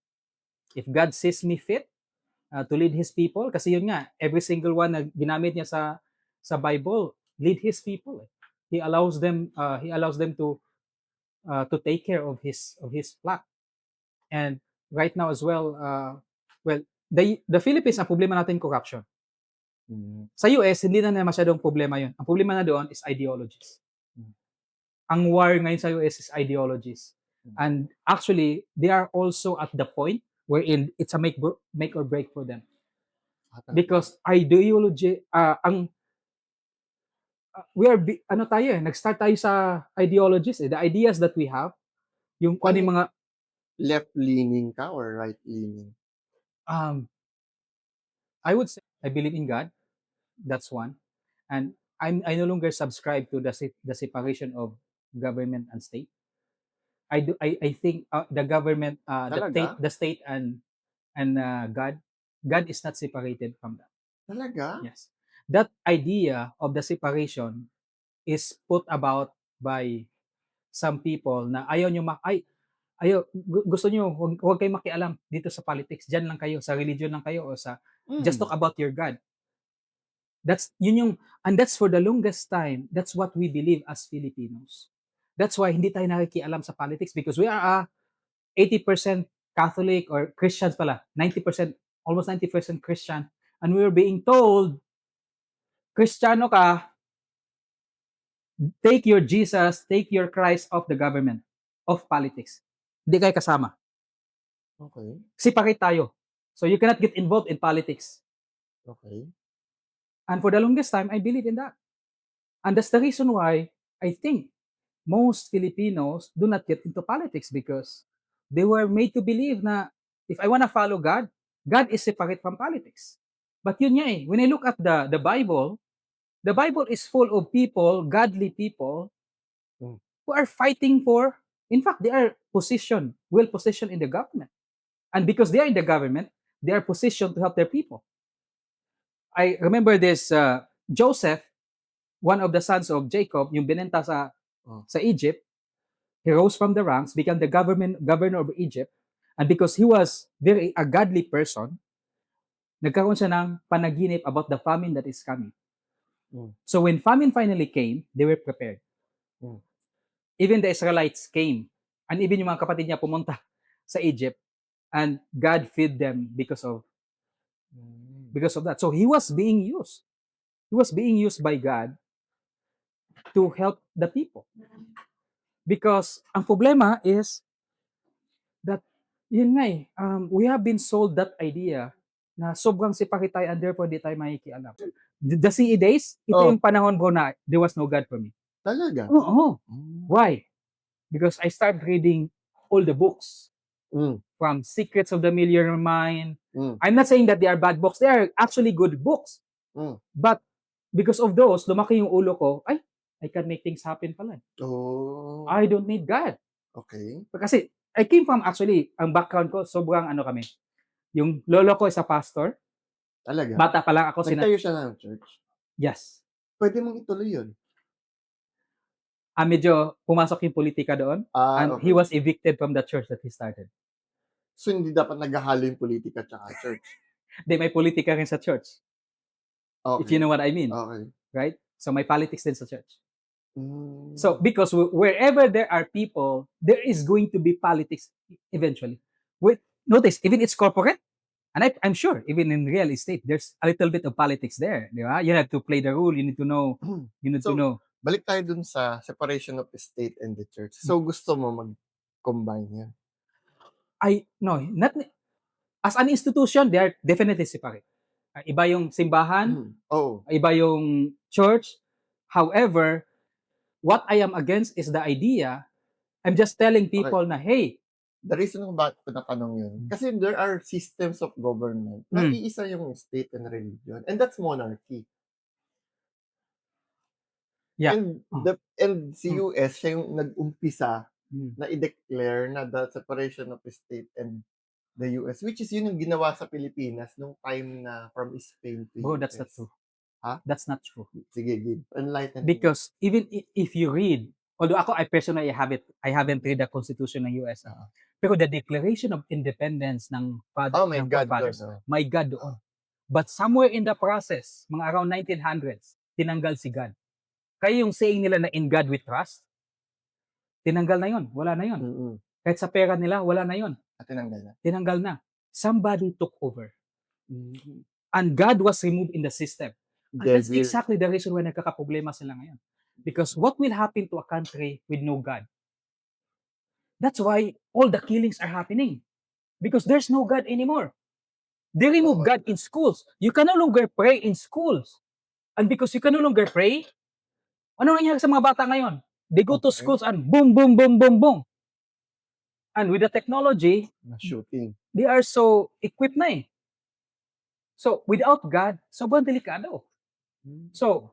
if God sees me fit to lead His people, kasi yun nga, every single one na ginamit niya sa Bible, lead His people. He allows them to take care of His flock. And right now as well, the Philippines, ang problema natin corruption. Sa US, hindi na masyadong problema yun. Ang problema na doon is ideologies. Ang war ngayon sa US is ideologies. And actually, they are also at the point wherein it's a make or break for them. Because ideology, nag-start tayo sa ideologies. The ideas that we have, yung kung ano yung mga left-leaning ka or right-leaning? I would say I believe in God. That's one. And I no longer subscribe to the separation of government and state. I think the government, the state and God is not separated from that. Talaga? Yes. That idea of the separation is put about by some people na ayaw nyo gusto nyo, huwag kayo makialam dito sa politics. Diyan lang kayo, sa religion lang kayo, o just talk about your God. And that's for the longest time, that's what we believe as Filipinos. That's why hindi tayo nakikialam sa politics because we are 80% Catholic or Christians pala, 90%, almost 90% Christian, and we were being told, Kristiyano ka, take your Jesus, take your Christ off the government, of politics. Hindi kayo kasama. Okay. Separate tayo. So you cannot get involved in politics. Okay. And for the longest time, I believe in that. And that's the reason why I think most Filipinos do not get into politics, because they were made to believe na if I want to follow God, God is separate from politics. But yun nga when I look at the Bible is full of people, godly people, Mm. who are fighting for, in fact, they are well positioned in the government. And because they are in the government, they are positioned to help their people. I remember this Joseph, one of the sons of Jacob, yung binenta sa Egypt. He rose from the ranks, became the governor of Egypt, and because he was a godly person, nagkaroon siya ng panaginip about the famine that is coming. So when famine finally came, they were prepared. Even the Israelites came, and even yung mga kapatid niya pumunta sa Egypt, and God fed them because of that. So he was being used. He was being used by God to help the people. Because ang problema is that, yun nga we have been sold that idea na sobrang sipag tayo and therefore di tayo makikialam. The CE days, ito yung panahon bro na there was no God for me. Talaga? Oo. Why? Because I started reading all the books. From Secrets of the Millionaire Mind. I'm not saying that they are bad books. They are actually good books. But because of those, lumaki yung ulo ko, I can make things happen pala. Oh. I don't need God. Okay. Kasi I came from, actually, ang background ko, sobrang kami. Yung lolo ko is a pastor. Talaga? Bata pa lang ako. Nagtayo siya ng church? Yes. Pwede mong ituloy yun. Medyo pumasok yung politika doon. And Okay. he was evicted from the church that he started. So, hindi dapat naghahalo yung politika at church? Hindi, may politika rin sa church. Okay. If you know what I mean. Okay. Right? So, may politics din sa church. So, because wherever there are people, there is going to be politics eventually. Notice, even it's corporate, and I'm sure, even in real estate, there's a little bit of politics there. Di ba? You have to play the rule. You need to know. Balik tayo dun sa separation of state and the church. So, gusto mo mag-combine yan? Not as an institution, they are definitely separate. Iba yung simbahan, iba yung church. However, what I am against is the idea. I'm just telling people na, hey. The reason kung bakit ko natanong yun, kasi there are systems of government na iisa yung state and religion. And that's monarchy. Yeah. And si US, siya yung nag-umpisa na i-declare na the separation of state and the US, which is yun yung ginawa sa Pilipinas nung time na from Spain to US. Bro, that's not true. That's not true. Sige, give. Enlighten me. Because even if you read, although I personally I haven't read the Constitution ng US. Pero the Declaration of Independence ng forefathers, my God doon. But somewhere in the process, mga around 1900s, tinanggal si God. Kaya yung saying nila na in God we trust, tinanggal na yun. Wala na yun. Kahit sa pera nila, wala na yun. Tinanggal na. Somebody took over. And God was removed in the system. And that's exactly the reason why nagkakaproblema sila ngayon. Because what will happen to a country with no God? That's why all the killings are happening. Because there's no God anymore. They remove God in schools. You can no longer pray in schools. And because you can no longer pray, ano nangyari sa mga bata ngayon? They go to schools and boom, boom, boom, boom, boom. And with the technology, shooting. They are so equipped na . So, without God, sobrang delikado. So,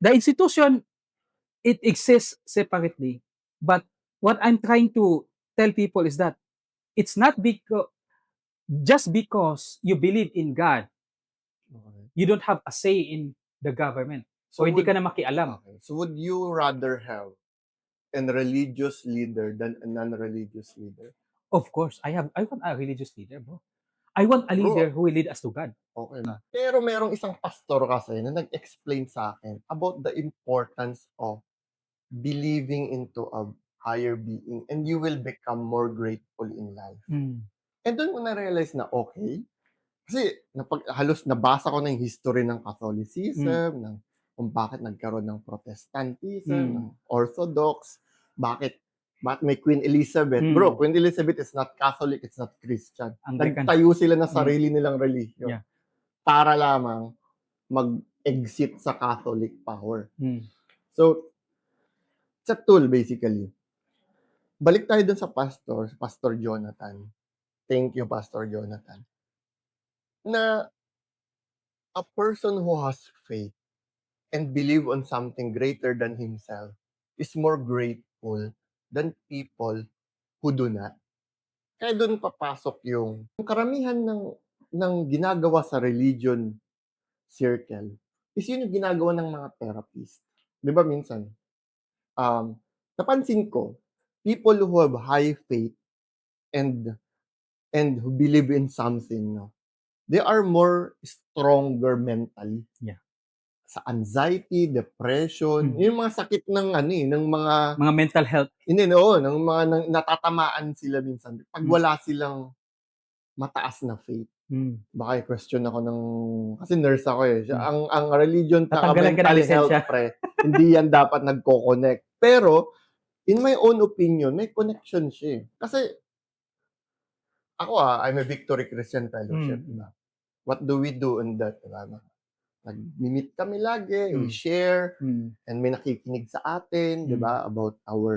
the institution, it exists separately. But what I'm trying to tell people is that it's not just because you believe in God, you don't have a say in the government. So, hindi ka na makialam. So, would you rather have a religious leader than a non-religious leader? Of course, I want a religious leader, bro. I want a leader who will lead us to God. Okay. Pero merong isang pastor kasi na nag-explain sa akin about the importance of believing into a higher being and you will become more grateful in life. And doon ko na-realize na okay. Kasi halos nabasa ko na yung history ng Catholicism, ng kung bakit nagkaroon ng Protestantism, ng Orthodox, bakit may Queen Elizabeth. Bro, Queen Elizabeth is not Catholic, it's not Christian. Nagtayo sila ng sarili nilang religion. Yeah. para lamang mag-exit sa Catholic power. Mm. So, it's a tool basically. Balik tayo dun sa Pastor Jonathan. Thank you, Pastor Jonathan. Na a person who has faith and believe on something greater than himself is more grateful than people who do not. Kaya dun papasok yung karamihan ng ginagawa sa religion circle is yun yung ginagawa ng mga therapist. Di ba minsan? Napansin ko, people who have high faith and who believe in something, no, they are more stronger mentally. Yeah. Sa anxiety, depression, yung mga sakit ng ng mga mental health. Hindi, no, ng mga natatamaan sila minsan pag wala silang mataas na faith. Baka i-question ako kasi nurse ako eh. Ang religion at mental health, hindi yan dapat nagko-connect. Pero, in my own opinion, may connection siya eh. Kasi, ako I'm a Victory Christian Fellowship. What do we do on that? Nag-meet kami lagi, we share, and may nakikinig sa atin, di ba, about our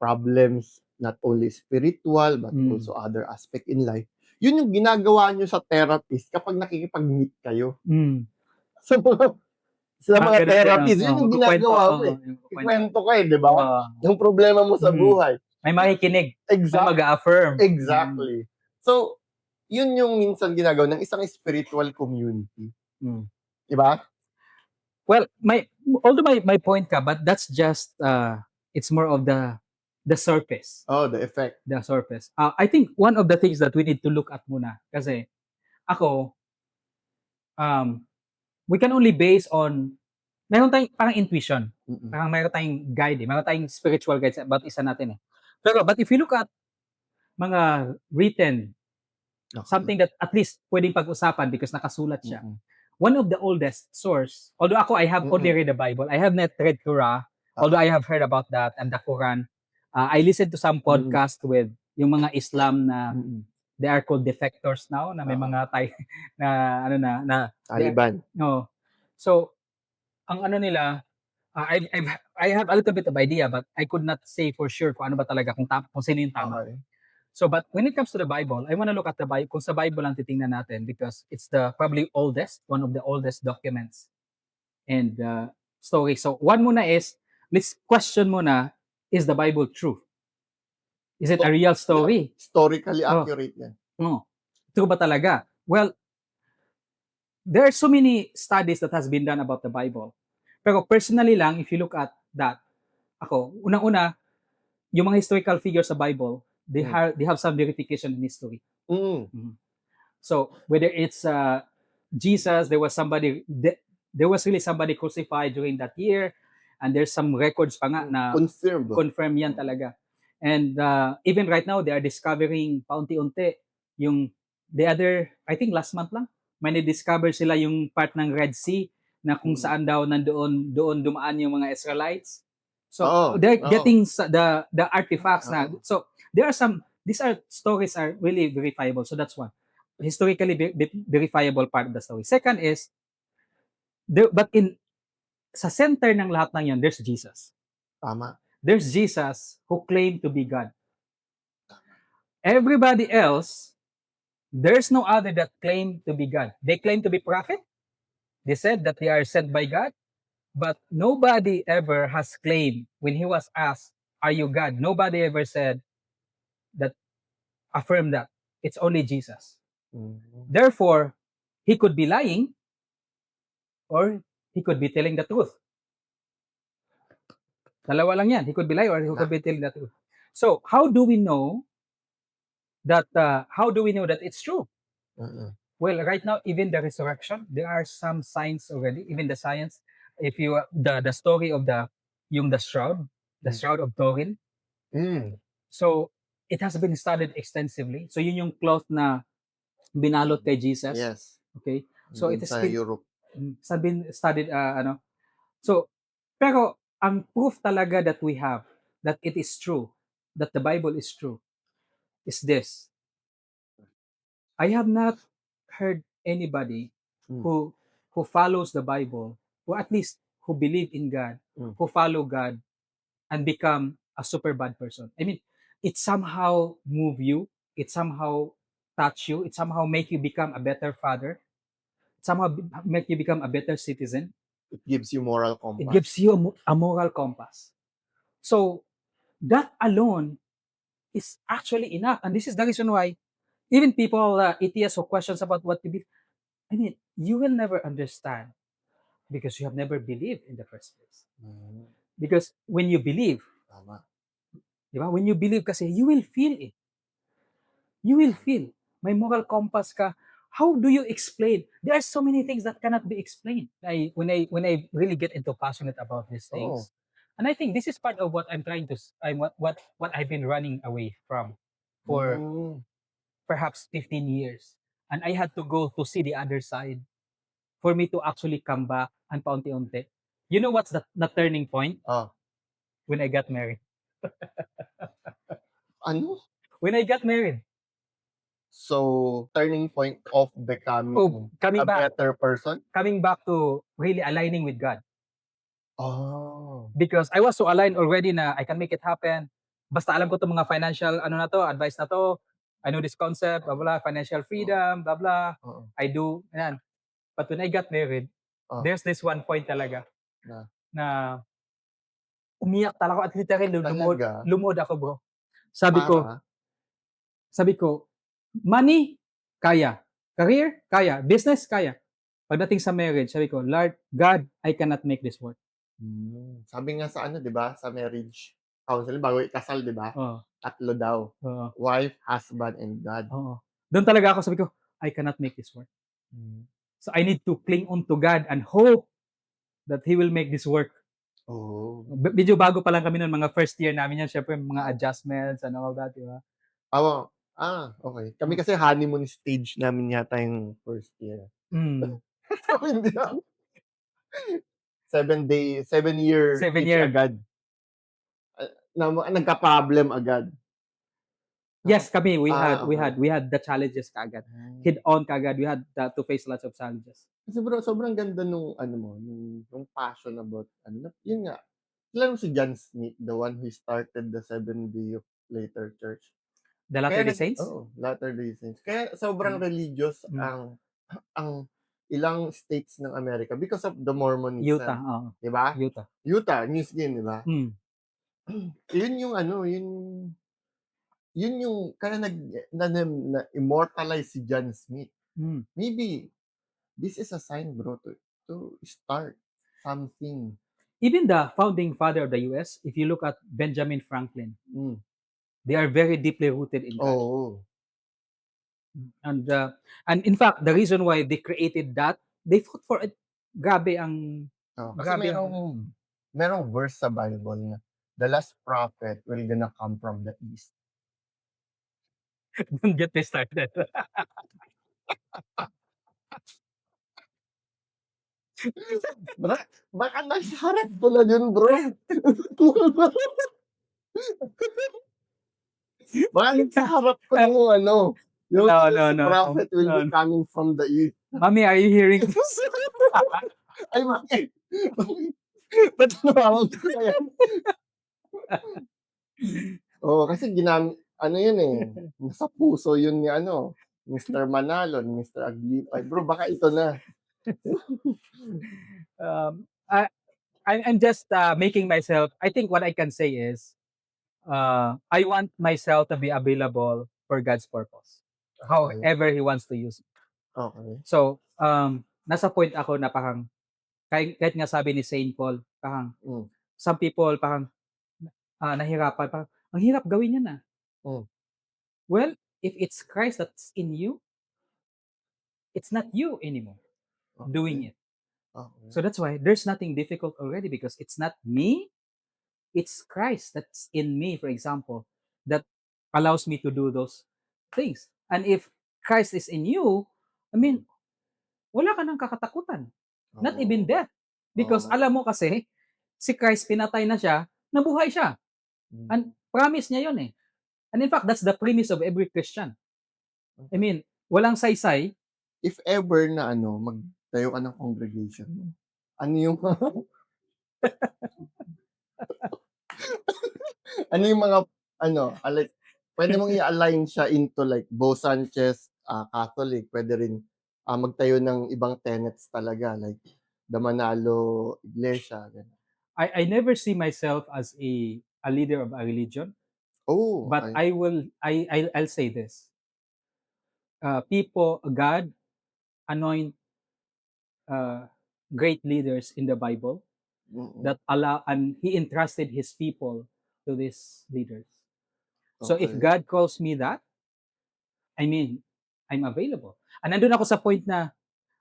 problems, not only spiritual, but also other aspect in life. Yun yung ginagawa nyo sa therapist kapag nakikipag-meet kayo. Sa mga therapist, yun yung ginagawa mo eh. Ikwento ka eh, di ba? Yung problema mo sa buhay. May makikinig. May mag-affirm. Exactly. So, yun yung minsan ginagawa ng isang spiritual community. Diba? Well, although my point ka, but that's just it's more of the surface. Oh, the effect. The surface. I think one of the things that we need to look at muna kasi ako we can only base on mayroon tayong parang intuition. Parang mayroon tayong guide, mayroon tayong spiritual guide about isa natin eh. Pero but if you look at mga written something that at least pwedeng pag-usapan because nakasulat siya. One of the oldest source, although ako I have only read the Bible, I have not read Torah, although I have heard about that and the Quran. I listened to some podcast with yung mga Islam na they are called defectors now na may mga na Taliban. No. So ang nila I have a little bit of idea but I could not say for sure kung ano ba talaga kung sino yung tama. Okay. So, but when it comes to the Bible, I want to look at the Bible, kung sa Bible ang titingnan natin because it's the probably one of the oldest documents and story. So, one muna is, let's question muna, is the Bible true? Is it a real story? Historically accurate yan. True ba talaga? Well, there are so many studies that has been done about the Bible. Pero personally lang, if you look at that, ako, unang-una, yung mga historical figures sa Bible, they have some verification in history. So whether it's Jesus, there was really somebody crucified during that year, and there's some records pa nga na confirm yan talaga. And even right now, they are discovering paunti-unti yung I think last month lang, may na-discover sila yung part ng Red Sea na kung saan daw doon dumaan yung mga Israelites. So they're getting the artifacts na. So there are these stories are really verifiable. So that's one. Historically verifiable part of the story. Second is, sa center ng lahat ng yan, there's Jesus. Tama. There's Jesus who claimed to be God. Everybody else, there's no other that claim to be God. They claim to be prophet. They said that they are sent by God. But nobody ever has claimed when he was asked, are you God? Nobody ever said that, affirm that. It's only Jesus. Therefore, he could be lying or he could be telling the truth. Dalawa lang yan. He could be lying or he could be telling the truth. So, how do we know that it's true? Well, right now, even the resurrection, there are some signs already, even the science. If you the story of the shroud of Turin. So it has been studied extensively. So yun yung cloth na binalot kay Jesus. Yes. Okay. So it has been studied So pero ang proof talaga that we have that it is true, that the Bible is true, is this. I have not heard anybody who follows the Bible, or at least who believe in God, who follow God, and become a super bad person. I mean, it somehow move you, it somehow touch you, it somehow make you become a better father, it somehow make you become a better citizen. It gives you moral It compass. gives you a moral compass. So that alone is actually enough. And this is the reason why even people, atheists who questions about what to be, I mean, you will never understand because you have never believed in the first place. Because when you believe, Tama. diba? When you believe kasi, you will feel it. You will feel. May moral compass ka. How do you explain? There are so many things that cannot be explained. When I really get into passionate about these things, and I think this is part of what I'm trying to, what I've been running away from for perhaps 15 years. And I had to go to see the other side for me to actually come back and paunti-unti. You know what's the turning point? When I got married. Ano? When I got married. So, turning point of becoming coming a back. better person? Coming back to really aligning with God. Oh. Because I was so aligned already na I can make it happen. Basta alam ko itong mga financial advice na to. I know this concept, blah, blah, financial freedom, blah, blah. I do, yan. But when I got married, there's this one point talaga na umiyak talaga at literally lumuhod ako, bro. Sabi ko, money, kaya. Career, kaya. Business, kaya. Pagdating sa marriage, sabi ko, Lord, God, I cannot make this work. Sabi nga sa di ba? Sa marriage counseling, bago ikasal, di ba? 3 daw. Wife, husband, and God. Doon talaga ako, sabi ko, I cannot make this work. So I need to cling on to God and hope that He will make this work. Medyo bago pa lang kami noon, mga first year namin yan, syempre mga adjustments and all that, di ba? Okay. Kami kasi honeymoon stage namin yata yung first year. Hindi na. 7 year agad. Nagka-problem agad. Yes, kami, we had the challenges kaagad. Head on kaagad, we had to face lots of challenges. Kasi bro, sobrang ganda nung nung passion about yun nga. Kilala mo si John Smith, the one who started the Seventh-day of Latter Church. The Latter-day Saints? Latter-day Saints. Kaya sobrang religious ang ilang states ng Amerika because of the Mormonism. Utah, di ba? Utah, New Skin, di ba? Yun yung yun yung kaya na-immortalize si John Smith. Maybe this is a sign, bro, to start something. Even the founding father of the US, if you look at Benjamin Franklin, they are very deeply rooted in God. And in fact, the reason why they created that, they fought for it. Grabe ang... Kasi merong verse sa Bible na the last prophet will gonna come from the east. Don't get me started. Baka nasa harap ko lang yun, bro. Baka nasa harap ko lang yung prophet will be coming from the east. Mommy, are you hearing? Ay, mami. Ba't nawawag ko kaya? Kasi yun nasa puso yun ni Mr. Manalo, Mr. Aglipay. Bro, baka ito na. I'm just making myself, I think what I can say is, I want myself to be available for God's purpose. However He wants to use it. Okay. So, nasa point ako na parang, kahit nga sabi ni Saint Paul, parang, some people parang, nahirapan, parang, ang hirap gawin yan . Well, if it's Christ that's in you, it's not you anymore doing it. So that's why there's nothing difficult already because it's not me, it's Christ that's in me, for example, that allows me to do those things. And if Christ is in you, I mean, wala ka nang kakatakutan. Not even death. Because alam mo kasi, si Christ pinatay na siya, nabuhay siya. And promise niya yun . And in fact, that's the premise of every Christian. I mean, walang saysay, if ever na magtayo ka ng congregation mo, ano yung ano yung mga like pwede mong i-align siya into like Bo Sanchez, Catholic, pwede rin magtayo ng ibang tenets talaga like the Manalo Iglesia, ganun. I never see myself as a leader of a religion, Oh, but okay. I'll say this. God anoint great leaders in the Bible Mm. that allow, and He entrusted His people to these leaders. So if Okay. God calls me that, I mean, I'm available. And nandun ako sa point na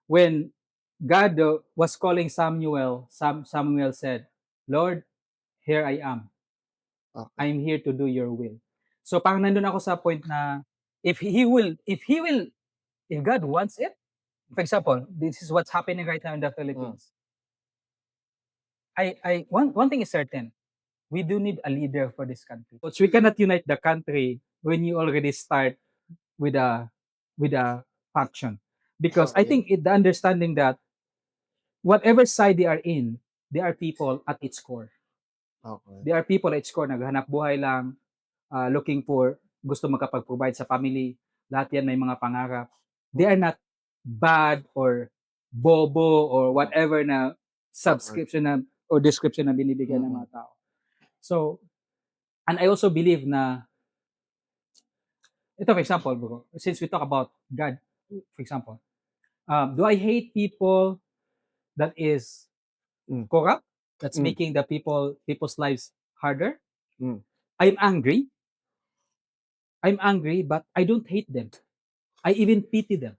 when God was calling Samuel, Samuel said, Lord, here I am. Okay. I'm here to do your will. So parang nandun ako sa point na if God wants it, for example, this is what's happening right now in the Philippines. One thing is certain, we do need a leader for this country. But we cannot unite the country when you already start with a faction. Because I Okay. think the understanding that whatever side they are in, they are people at its core. Okay. They are people at its core, naghahanap buhay lang, looking for, gusto makapag-provide sa family, lahat yan may mga pangarap. They are not bad or bobo or whatever na subscription na or description na binibigyan ng mga tao. So, and I also believe na, ito for example, bro, since we talk about God, for example, do I hate people that is corrupt, that's making the people's lives harder? I'm angry, but I don't hate them. I even pity them.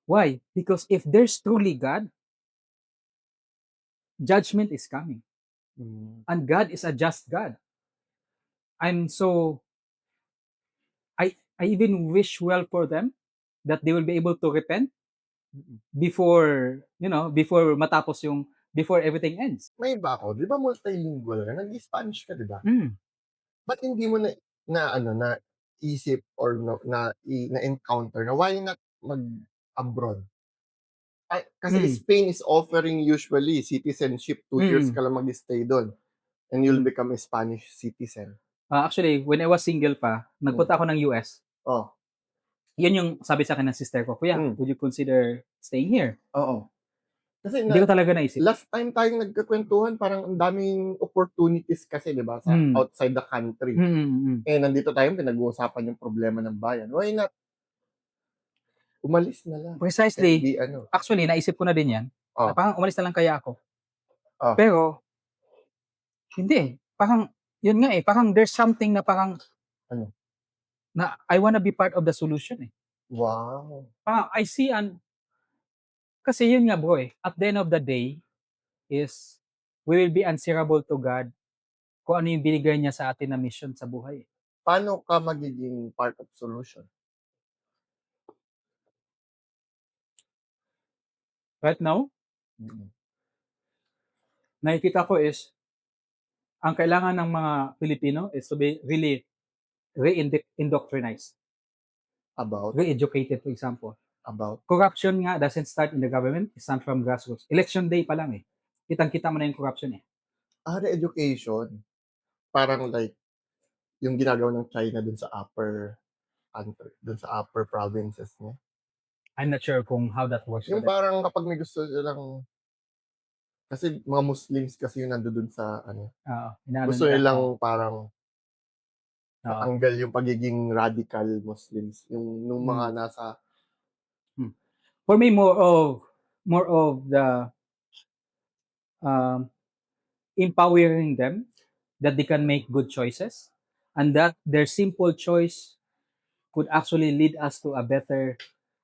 Why? Because if there's truly God, judgment is coming. And God is a just God. I even wish well for them that they will be able to repent before before everything ends. May iba ako, 'di ba multilingual ka, nag-Spanish ka, 'di ba? Ba't hindi mo na isip or na-encounter na why not mag-abroad? Kasi Spain is offering usually citizenship, 2 years ka lang mag-stay do'n and you'll become a Spanish citizen. Actually, when I was single pa, nagpunta ako ng US. Oh. Yun yung sabi sa akin ng sister ko, Kuya, would you consider staying here? Oo. Kasi Hindi ko talaga naisip. last time tayong nagkakwentuhan, parang ang daming opportunities kasi, 'di ba, sa outside the country. Eh, nandito tayo pinag-uusapan yung problema ng bayan. Why not umalis na lang? Precisely. Actually, naisip ko na din yan. Parang umalis na lang kaya ako. Pero, hindi. Parang, yun nga parang there's something na parang, na I wanna be part of the solution Wow. Parang I see kasi yun nga bro at the end of the day is we will be answerable to God kung ano yung binigay niya sa atin na mission sa buhay. Paano ka magiging part of solution? Right now, nakikita ko is ang kailangan ng mga Pilipino is to be really re-indoctrinized. Re-educated, for example. Corruption nga doesn't start in the government, it starts from grassroots. Election day pa lang kitang-kita mo na yung corruption Re-education. Parang like, yung ginagawa ng China dun sa upper provinces niya. I'm not sure kung how that works. Yung parang kapag may gusto silang, kasi mga Muslims kasi yung nandoon sa gusto nilang parang matanggal yung pagiging radical Muslims, yung nung mga nasa for me more of the empowering them that they can make good choices and that their simple choice could actually lead us to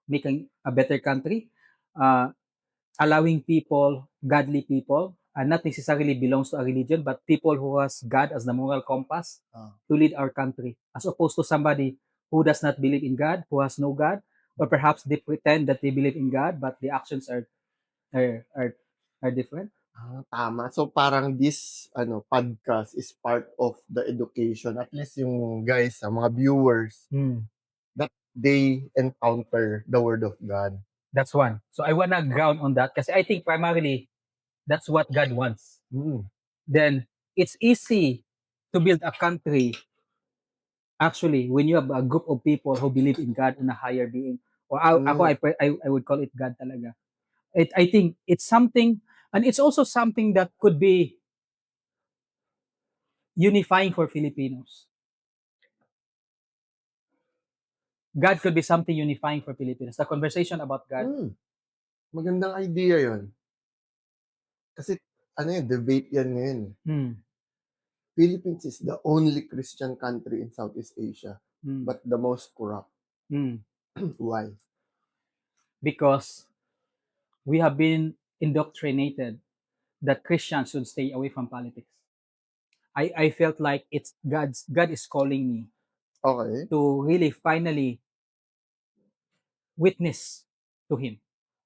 making a better country, allowing people, godly people, and not necessarily belongs to a religion, but people who has God as the moral compass to lead our country, as opposed to somebody who does not believe in God, who has no God, or perhaps they pretend that they believe in God, but the actions are different. Tama. So parang this podcast is part of the education, at least yung guys, mga viewers, that they encounter the Word of God. That's one. So I wanna ground on that kasi I think primarily that's what God wants. Then it's easy to build a country actually when you have a group of people who believe in God and a higher being. Or I would call it God talaga. I think it's something, and it's also something that could be unifying for Filipinos. God could be something unifying for Filipinos. The conversation about God. Magandang idea yon. Kasi, debate yan ngayon. Philippines is the only Christian country in Southeast Asia, but the most corrupt. Why? Because we have been indoctrinated that Christians should stay away from politics. I felt like it's God is calling me to really finally witness to Him.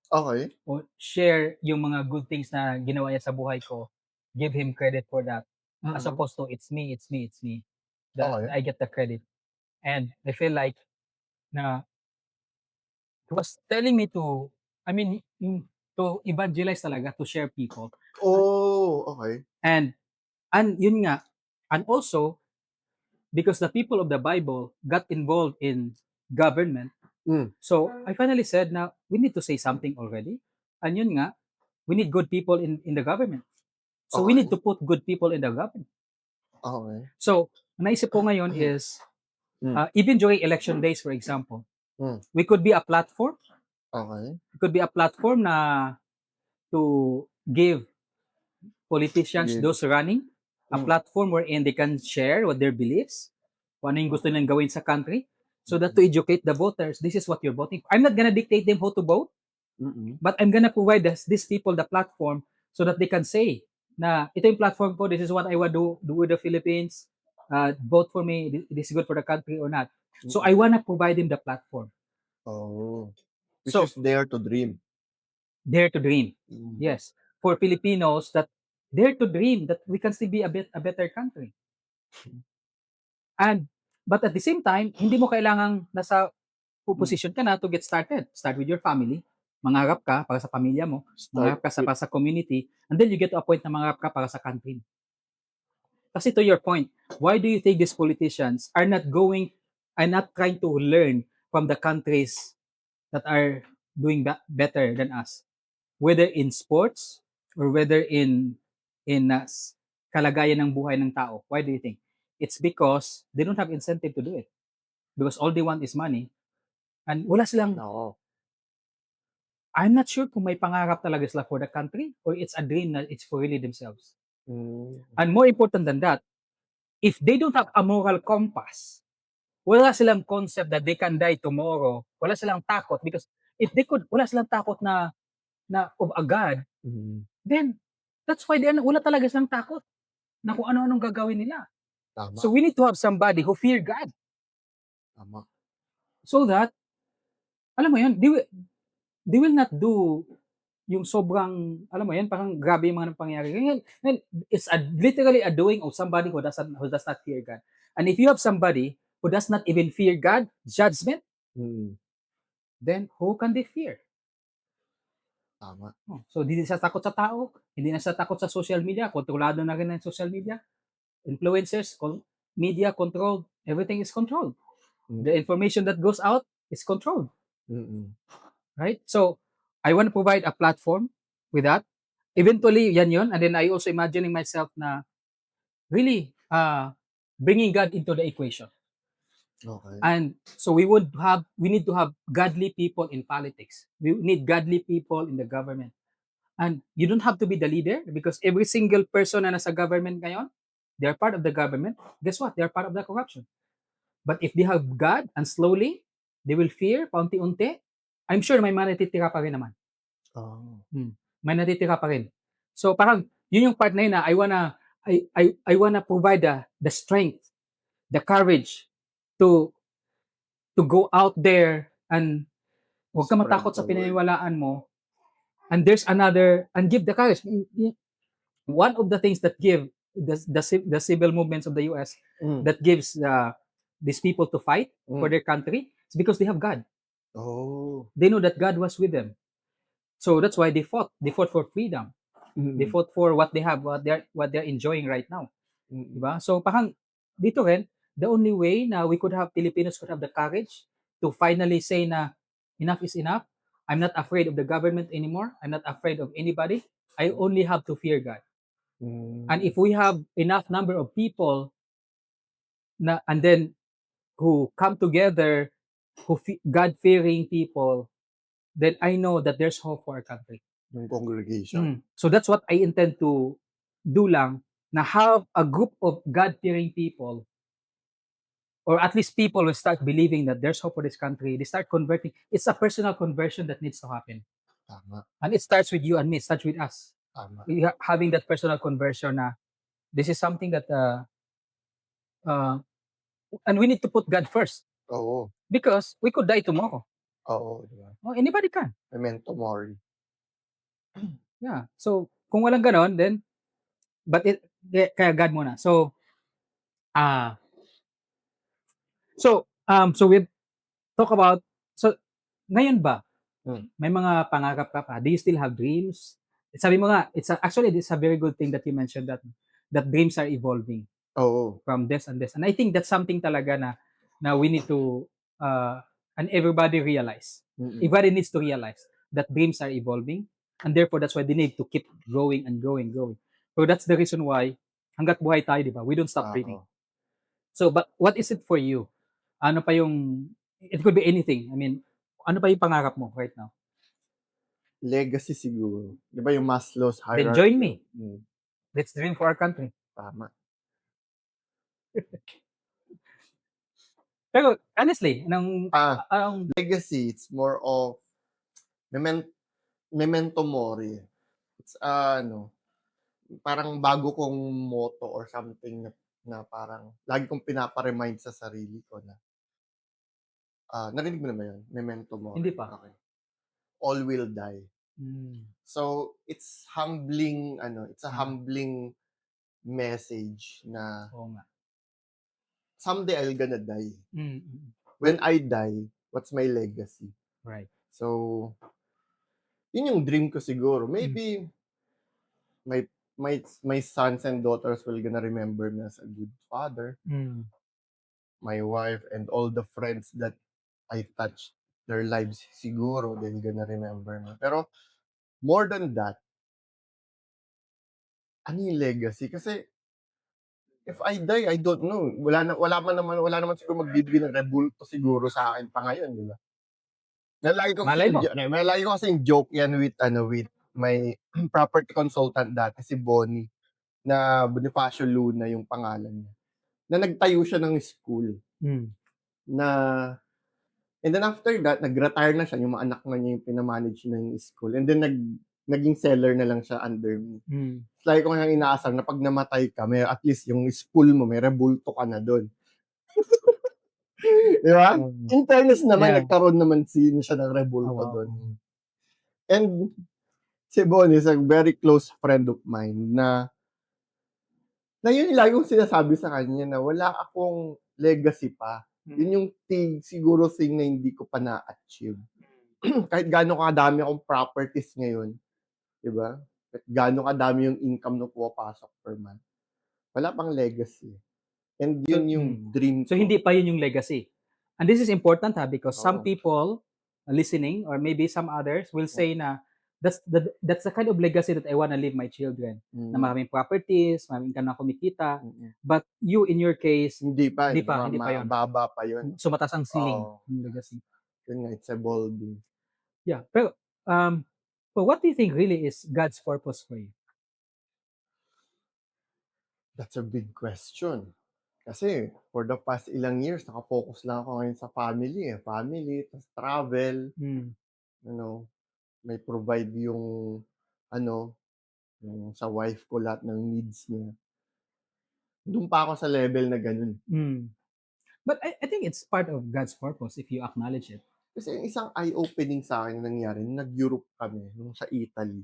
Okay. O share yung mga good things na ginawa niya sa buhay ko. Give Him credit for that. As opposed to, it's me. That I get the credit. And I feel like na He was telling me to, to evangelize talaga, to share people. Okay. And yun nga, and also, because the people of the Bible got involved in government, so I finally said, now, we need to say something already. And yun nga, we need good people in the government. So we need to put good people in the government. Okay. So, naisip ko ngayon is, even during election days, for example, we could be a platform. Okay. It could be a platform na to give politicians, those running, a platform wherein they can share what their beliefs, kung ano yung gusto nilang gawin sa country, so that to educate the voters, this is what you're voting for. I'm not gonna dictate them how to vote, but I'm gonna provide these people the platform so that they can say na ito yung platform ko, this is what I want to do with the Philippines, vote for me, this is good for the country or not. So I wanna provide them the platform. Which is dare to dream. Dare to dream. Yes. For Filipinos that dare to dream that we can still be a better country. But at the same time, hindi mo kailangang nasa position ka na to get started. Start with your family. Mangarap ka para sa pamilya mo. Mangarap ka para sa community. And then you get to a point na mangarap ka para sa country. Kasi to your point, why do you think these politicians are not trying to learn from the countries that are doing better than us? Whether in sports or whether in kalagayan ng buhay ng tao. Why do you think? It's because they don't have incentive to do it. Because all they want is money. And wala silang, I'm not sure kung may pangarap talaga sila for the country or it's a dream na it's for really themselves. And more important than that, if they don't have a moral compass, wala silang concept that they can die tomorrow, wala silang takot because if they could, wala silang takot na of a God, then that's why wala talaga silang takot na kung ano-anong gagawin nila. Tama. So we need to have somebody who fear God. Tama. So that, alam mo yun, they will not do yung sobrang, alam mo yun, parang grabe yung mga pangyayari. It's literally a doing of somebody who does not fear God. And if you have somebody who does not even fear God, judgment, then who can they fear? Tama. So, hindi na siya takot sa tao, hindi na siya takot sa social media, kontrolado na rin ng social media. Influencers, media controlled, everything is controlled. The information that goes out is controlled. Right? So, I want to provide a platform with that. Eventually, yan yun. And then I also imagining myself na really bringing God into the equation. Okay. And so we need to have godly people in politics. We need godly people in the government. And you don't have to be the leader because every single person na nasa government ngayon, they're part of the government. Guess what? They're part of the corruption. But if they have God and slowly, they will fear, paunti-unti, I'm sure may manatitira pa rin naman. May natitira pa rin. So parang, yun yung part na yun na I wanna provide the strength, the courage to go out there and huwag ka matakot sa pinaniwalaan mo. And there's another, and give the courage. One of the things that give the civil movements of the US that gives these people to fight for their country It's because they have God. Oh. They know that God was with them. So that's why they fought. They fought for freedom. They Mm. fought for what they have, what they're enjoying right now. Mm. Diba? So parang dito rin, the only way na we could have, Filipinos could have the courage to finally say na enough is enough. I'm not afraid of the government anymore. I'm not afraid of anybody. I only have to fear God. And Mm. if we have enough number of people na, and then who come together, God-fearing people, then I know that there's hope for our country. Yung congregation. So that's what I intend to do lang, na have a group of God-fearing people, or at least people will start believing that there's hope for this country. They start converting. It's a personal conversion that needs to happen. Tama. And it starts with you and me. It starts with us. Tama. Having that personal conversion na this is something that, uh, and we need to put God first. Oo. Because we could die tomorrow. Oo, di ba? Oh, anybody can. Memento mori. Yeah. So, kung walang ganon, then, kaya God muna. So, so we talk about, so, ngayon ba, may mga pangarap ka pa? Do you still have dreams? Sabi mo nga, actually, it's a very good thing that you mentioned that dreams are evolving Oo. from this and this. And I think that's something talaga na we need to, and everybody realize. Everybody needs to realize that dreams are evolving, and therefore that's why they need to keep growing and growing, growing. So that's the reason why hangga't buhay tayo, di ba? We don't stop dreaming. So, but what is it for you? Ano pa yung, it could be anything. I mean, ano pa yung pangarap mo right now? Legacy siguro. Di ba yung Maslow's hierarchy? Then join me. Let's dream for our country. Tama. Pero honestly, legacy, it's more of memento mori. It's parang bago kong motto or something na parang lagi kong pinapa-remind sa sarili ko na narinig mo na ba yun? Memento mori. Hindi pa. Okay. All will die. So, it's humbling, it's a humbling message na someday I'm gonna die. When I die, what's my legacy? Right. So, yun yung dream ko siguro. Maybe my sons and daughters will gonna remember me as a good father. My wife and all the friends that I touched their lives siguro, they're gonna remember me. Pero more than that, ano yung legacy? Kasi if I die, I don't know. Wala naman siguro magbibigay ng rebulto siguro sa akin pa ngayon, di ba? May lagi ko kasi joke yan with my property consultant dati, si Bonnie, na Bonifacio Luna yung pangalan niya. Na nagtayo siya ng school. Na, and then after that, nag-retire na siya, yung mga anak na niya yung pinamanage na yung school. And then naging seller na lang siya under me. Lagi ko kanyang inaasar na pag namatay ka, may at least yung school mo, may rebulto ka na doon. Di ba? In fairness naman, nagkaroon naman siya ng rebulto doon. And si Bonnie is a very close friend of mine na yun yung lagi kong sinasabi sa kanya na wala akong legacy pa. Yun yung siguro thing na hindi ko pa na-achieve. Kahit gaano kadami akong properties ngayon, di ba? Kahit gaano kadami yung income na pumapasok per month. Wala pang legacy. And yun yung dream ko. So, hindi pa yun yung legacy. And this is important because some people listening or maybe some others will say na that's the kind of legacy that I want to leave my children. Na maraming properties, maraming ka na kumikita. But you, in your case, hindi pa yun. Mababa pa yun. So, mataas ang ceiling ng legacy. Yun nga, it's evolving. Yeah. Pero, what do you think really is God's purpose for you? That's a big question. Kasi for the past ilang years, nakafocus lang ako ngayon sa family. Family, tapos travel. May provide yung sa wife ko lahat ng needs niya. Doon pa ako sa level na ganun. But I think it's part of God's purpose if you acknowledge it. Kasi yung isang eye-opening sa akin na nangyari, nag-Europe kami, nung sa Italy.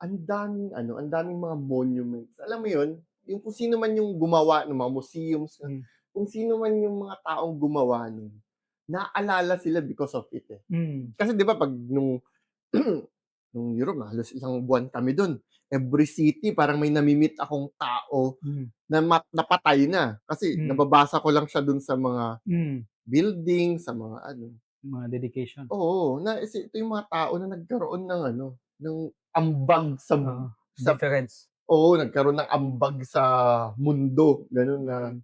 Ang daming mga monuments. Alam mo yun, yung kung sino man yung gumawa ng mga museums, kung sino man yung mga taong gumawa nun, naaalala sila because of it eh. Kasi 'di ba pag nung nung Europe halos isang buwan kami dun, every city parang may nami-meet akong tao na napatay na. Kasi nababasa ko lang siya dun sa mga building, sa mga ano. Mga dedication. Oo, na ito yung mga tao na nagkaroon ng ano, ng ambag sa Difference. oo, nagkaroon ng ambag sa mundo, gano'n na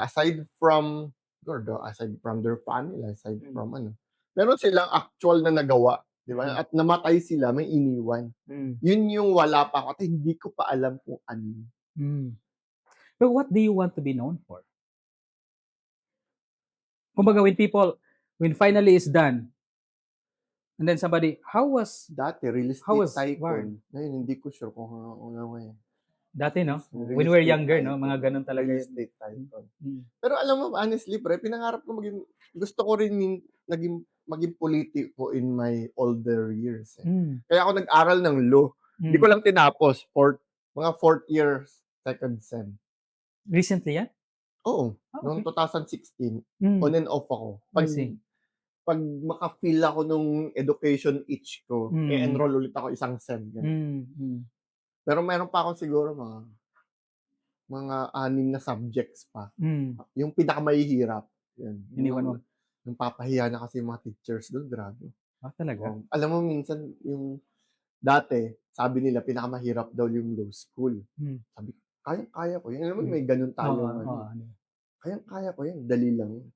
aside from their family, aside from ano, meron silang actual na nagawa, 'di ba? At namatay sila, may iniwan. Yun yung wala pa ako at hindi ko pa alam kung ano. But what do you want to be known for? Kumbaga when finally is done, and then somebody, Dati real how estate was Warren? tycoon, ngayon hindi ko sure kung ano ngayon. Dati, no? Real When we were estate younger, no? tycoon. Mga ganun talaga Real yun. estate tycoon. Pero alam mo, honestly, pre, pinangarap ko gusto ko rin maging politiko in my older years. Kaya ako nag-aral ng law. Hindi ko lang tinapos, mga 4th year, 2nd sem. Recently yan? Oo, noong 2016, on and off ako. Pag maka-feel ako nung education itch ko, enroll ulit ako isang sem. Pero meron pa ako siguro mga 6 na subjects pa. Yung pinakamahihirap, yan. Iniwan mo? Yung papahiya na kasi yung mga teachers doon, grabe. Talaga? Alam mo minsan yung dati, sabi nila pinakamahirap daw yung law school. Sabi ko, kaya ko yan. Alam mo may ganun tayong kaya ko yan, dali lang yun.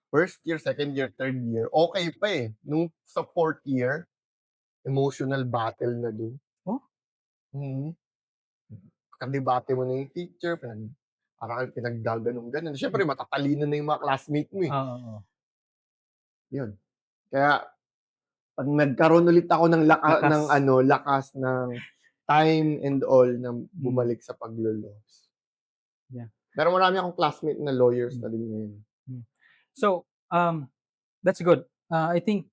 First year, second year, third year, okay pa eh. Nung sa 4th year, emotional battle na dun. Kadebate mo na yung teacher, parang pinagdaganong ganun. Siyempre, matatalino na yung mga classmate mo eh. Yun. Kaya, pag nagkaroon ulit ako ng lakas ng time and all na bumalik sa paglulos. Yeah. Pero marami akong classmate na lawyers na din ngayon. So, that's good. I think,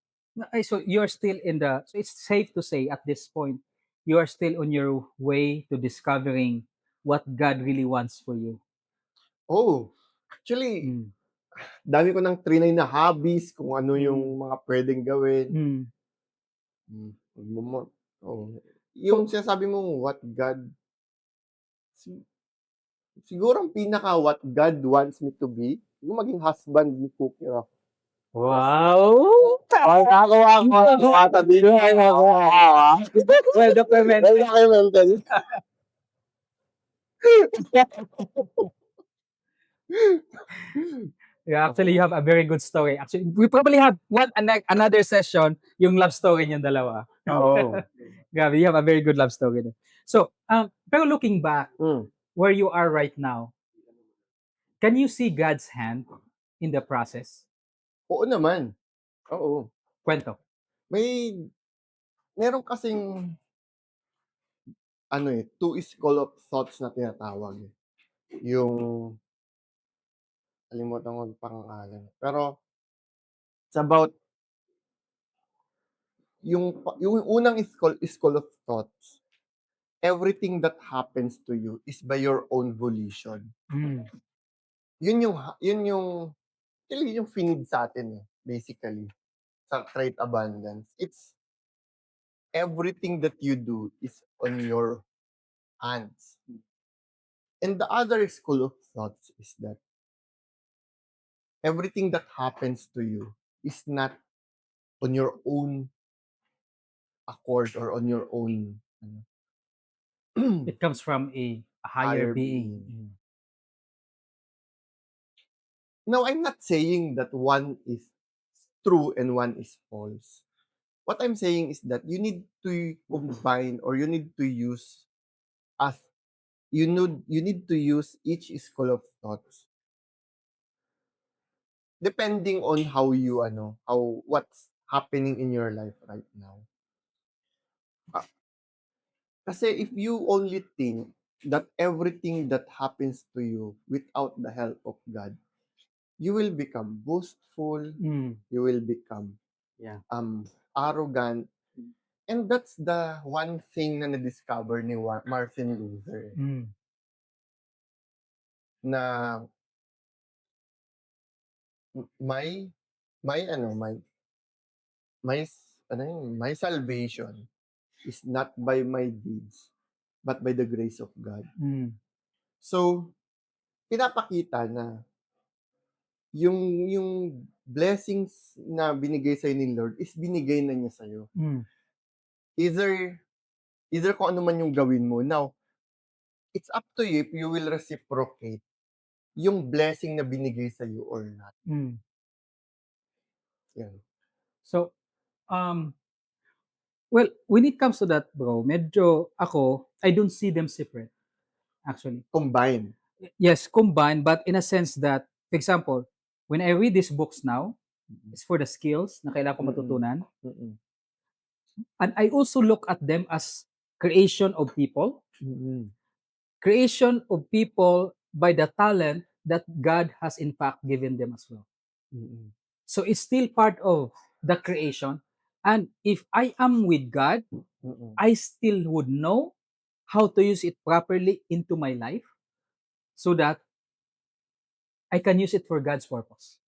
so you're still so it's safe to say at this point, you are still on your way to discovering what God really wants for you. Oh, actually, dami ko nang trinay na hobbies, kung ano yung mga pwedeng gawin. Yung sinasabi mo, what God, siguro ang pinaka what God wants me to be, yung maging husband ni Cookie Rock. Wow! Well documented. Yeah, actually, you have a very good story. Actually, we probably have another session, yung love story niyong dalawa. Oo. Grabe, you have a very good love story. So, pero looking back, where you are right now, can you see God's hand in the process? Oo naman. Oo. Kwento. Meron kasing two school of thoughts na tinatawag. Yung kalimutan ko yung pangalan. Pero it's about yung unang school of thoughts. Everything that happens to you is by your own volition. Yun yung finid sa atin basically sa Create Abundance. It's everything that you do is on your hands. And the other school of thoughts is that everything that happens to you is not on your own accord or on your own. It comes from a higher being. Now, I'm not saying that one is true and one is false. What I'm saying is that you need to combine or you need to use each school of thoughts depending on what's happening in your life right now. Kasi if you only think that everything that happens to you without the help of God, you will become boastful, you will become arrogant, and that's the one thing na na-discover ni Martin Luther. Na may my ano, my my salvation is not by my deeds, but by the grace of God. So, pinapakita na yung blessings na binigay sa'yo ni Lord is binigay na niya sa'yo. Either either kung ano man yung gawin mo. Now, it's up to you if you will reciprocate yung blessing na binigay sa'yo or not. Yan. So, well, when it comes to that, bro, medyo ako, I don't see them separate, actually. Combine. Yes, combined, but in a sense that, for example, when I read these books now, it's for the skills na kailangan ko matutunan. And I also look at them as creation of people. Creation of people by the talent that God has in fact given them as well. So it's still part of the creation. And if I am with God, I still would know how to use it properly into my life so that I can use it for God's purpose.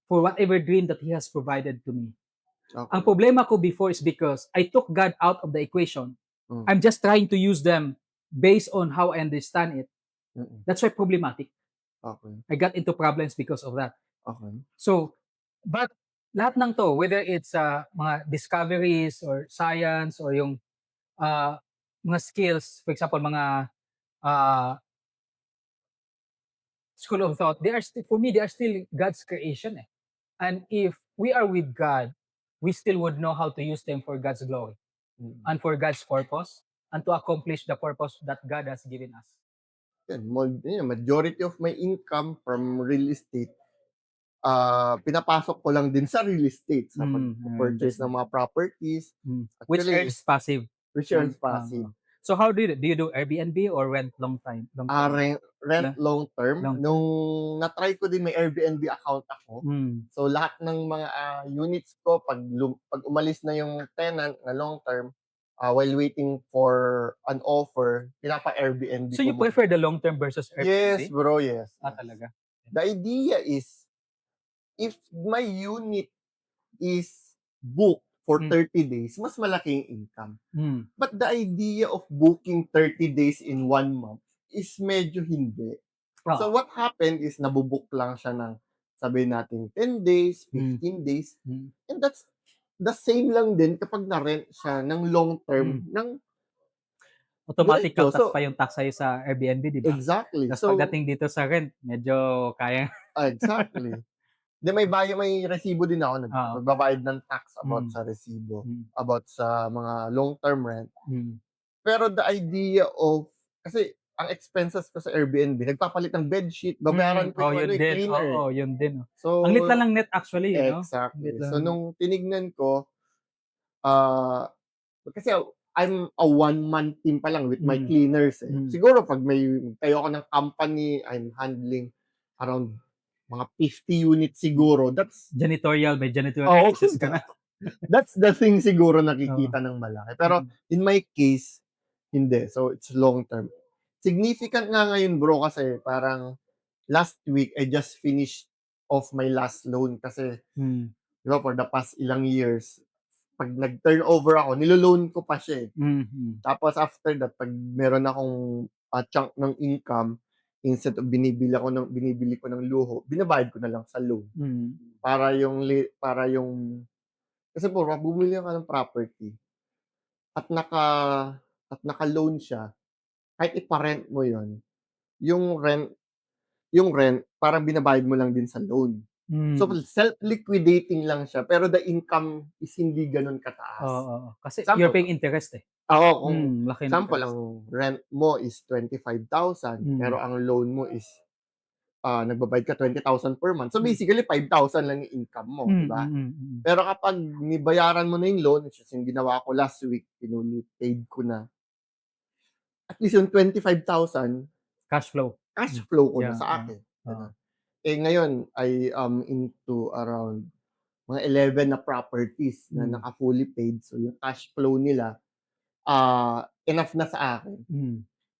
For whatever dream that He has provided to me. Okay. Ang problema ko before is because I took God out of the equation. I'm just trying to use them based on how I understand it. That's why problematic. Okay. I got into problems because of that. Okay. So, but lahat ng to, whether it's mga discoveries or science or yung mga skills, for example, mga school of thought, they are still, for me, they are still God's creation. And if we are with God, we still would know how to use them for God's glory and for God's purpose and to accomplish the purpose that God has given us. Yan, majority of my income from real estate, pinapasok ko lang din sa real estate, sa pag-purchase ng mga properties. Which Actually, earns passive. which earns passive. So how do you do Airbnb or rent long time? Rent long term. Long term. Nung na-try ko din may Airbnb account ako. So lahat ng mga units ko pag umalis na yung tenant na long term, while waiting for an offer, pinapa-Airbnb So you prefer the long term versus Airbnb? Yes, bro, yes. Talaga. The idea is, if my unit is booked for 30 days, mas malaki yung income. But the idea of booking 30 days in 1 month is medyo hindi. So what happened is nabubook lang siya ng sabihin natin 10 days, 15 days. And that's the same lang din kapag na-rent siya ng long term ng automatic ganito. pa yung tax sa'yo sa Airbnb, di ba? Exactly. Tapos pagdating dito sa rent, medyo kaya. Exactly. Then may resibo din ako, nagbabayad ng tax about sa resibo, about sa mga long-term rent. Pero the idea of, kasi ang expenses ko sa Airbnb, nagpapalit ng bedsheet, babayaran ko yung cleaner. Yun din. So, ang lit lang net actually, exactly. So, nung tinignan ko, kasi I'm a one-man team pa lang with my cleaners. Siguro pag may tayo ako ng company, I'm handling around mga 50 units siguro. That's janitorial, may janitorial access ka na. That's the thing siguro nakikita ng malaki. Pero in my case, hindi. So it's long term. Significant nga ngayon, bro, kasi parang last week I just finished off my last loan kasi di ba, for the past ilang years, pag nag-turnover ako, nilo-loan ko pa siya. Tapos after that, pag meron akong chunk ng income, instead of binibili ko ng luho, binabayad ko na lang sa loan. Para yung kasi po, bumili ka ng property at naka-loan siya, kahit ipa-rent mo yon, yung rent parang binabayad mo lang din sa loan. So self-liquidating lang siya, pero the income is hindi ganoon kataas. Kasi you're paying interest kung example, ang rent mo is 25,000, pero ang loan mo is nagbabayad ka 20,000 per month. So basically 5,000 lang yung income mo, di ba? Pero kapag nibayaran mo na yung loan, which is yung ginawa ko last week, paid ko na. At least yung 25,000 cash flow ko na sa akin. Ngayon I am into around mga 11 na properties na naka-fully paid. So yung cash flow nila enough na sa akin.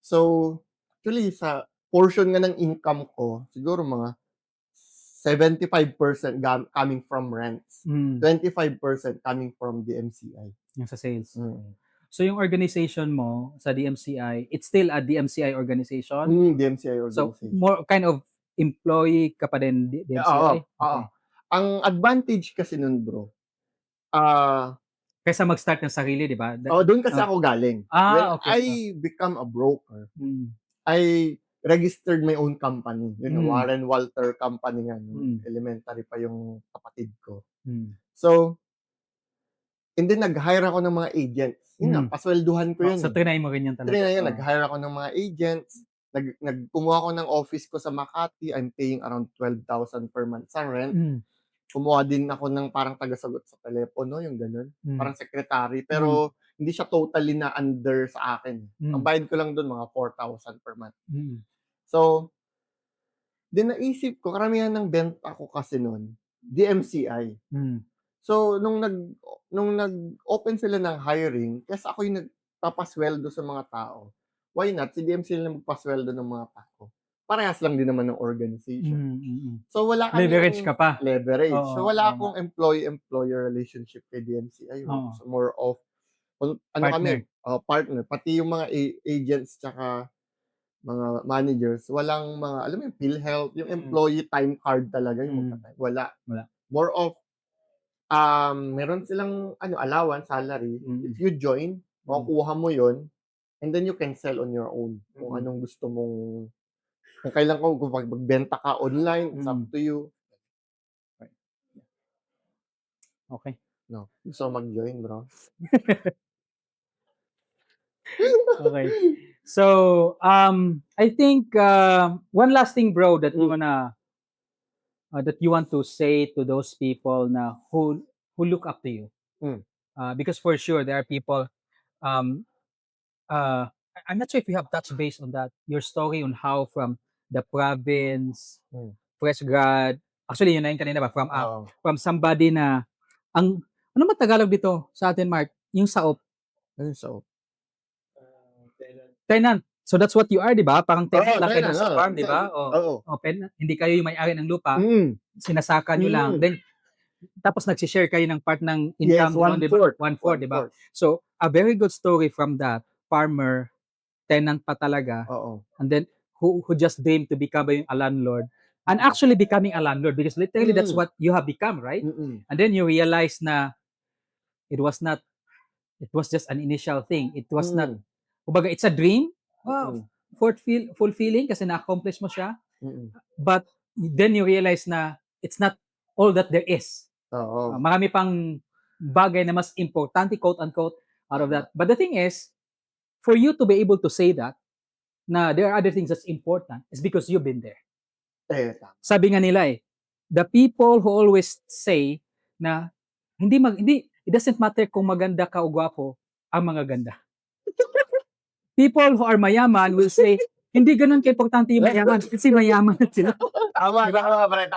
So actually sa portion nga ng income ko, siguro mga 75% coming from rents, Mm. 25% coming from the DMCI. Yung sa sales. Mm. So yung organization mo sa DMCI, it's still a DMCI organization? DMCI So organization. more kind of employee ka pa din Oo, DMCI? oo. Okay. Ang advantage kasi nun bro, Kaysa mag-start ng sarili, di ba? doon kasi ako galing. When Okay. I become a broker, Mm. I registered my own company. Yun, Mm. Warren Walter Company nga. Mm. Elementary pa yung kapatid ko. Mm. So, and then nag-hire ako ng mga agents. Yun na, paswelduhan ko yun. So trinay mo rin yan talaga? Trinay yun, nag-hire ako ng mga agents. Kumuha ako ng office ko sa Makati. I'm paying around 12,000 per month sa rent. Kumuha din ako ng parang tagasagot sa telepono, yung ganun. Parang secretary. Pero hindi siya totally na under sa akin. Ang bayad ko lang doon mga 4,000 per month. So, din naisip ko, karamihan ng benta ko kasi noon, DMCI. So, nung nag-open sila ng hiring, kasi ako yung nagpapasweldo sa mga tao, why not? Si DMCI na magpasweldo ng mga tao. Parehas lang din naman ng organization. So, wala kami leverage ka pa. Leverage. Oo, so, wala akong employee-employer relationship kay DMCI. So, more of, partner. Partner. Pati yung mga agents tsaka mga managers, walang mga, alam mo yung PhilHealth, yung employee time card talaga, yung wala. More of, meron silang allowance, salary. If you join, makukuha mo yon, and then you can sell on your own. Kung anong gusto mong, kung kailan kung magbenta ka online, it's up to you. Okay. No, gusto mag-join, bro. Okay. So, I think one last thing, bro, that you wanna that you want to say to those people na who look up to you. Because for sure there are people. I'm not sure if you have touched base on that. Your story on how from the province, fresh grad. Actually, yun na yun kanina ba? From somebody na ano ba Tagalog dito sa atin, Mark? Yung saop. Ano yung saop? Tenant. So that's what you are, di ba? Parang tenant lang kayo sa farm, di ba? Oo. Hindi kayo yung may-ari ng lupa. Sinasaka nyo lang. Then, tapos nagsishare kayo ng part ng income. Yes, 1/4. Di ba? So, a very good story from that farmer, tenant pa talaga. And then, who just dreamed to become a landlord. And actually becoming a landlord because literally that's what you have become, right? And then you realize na it was just an initial thing. It was not, kumbaga, it's a dream. Fulfilling kasi na-accomplish mo siya. But then you realize na it's not all that there is. Marami pang bagay na mas importante, quote-unquote, out of that. But the thing is, for you to be able to say that, na there are other things that's important, is because you've been there. Sabi nga nila the people who always say na it doesn't matter kung maganda ka o gwapo ang mga ganda. People who are mayaman will say, hindi ganun ka-importante yung mayaman kasi mayaman sila. Tama.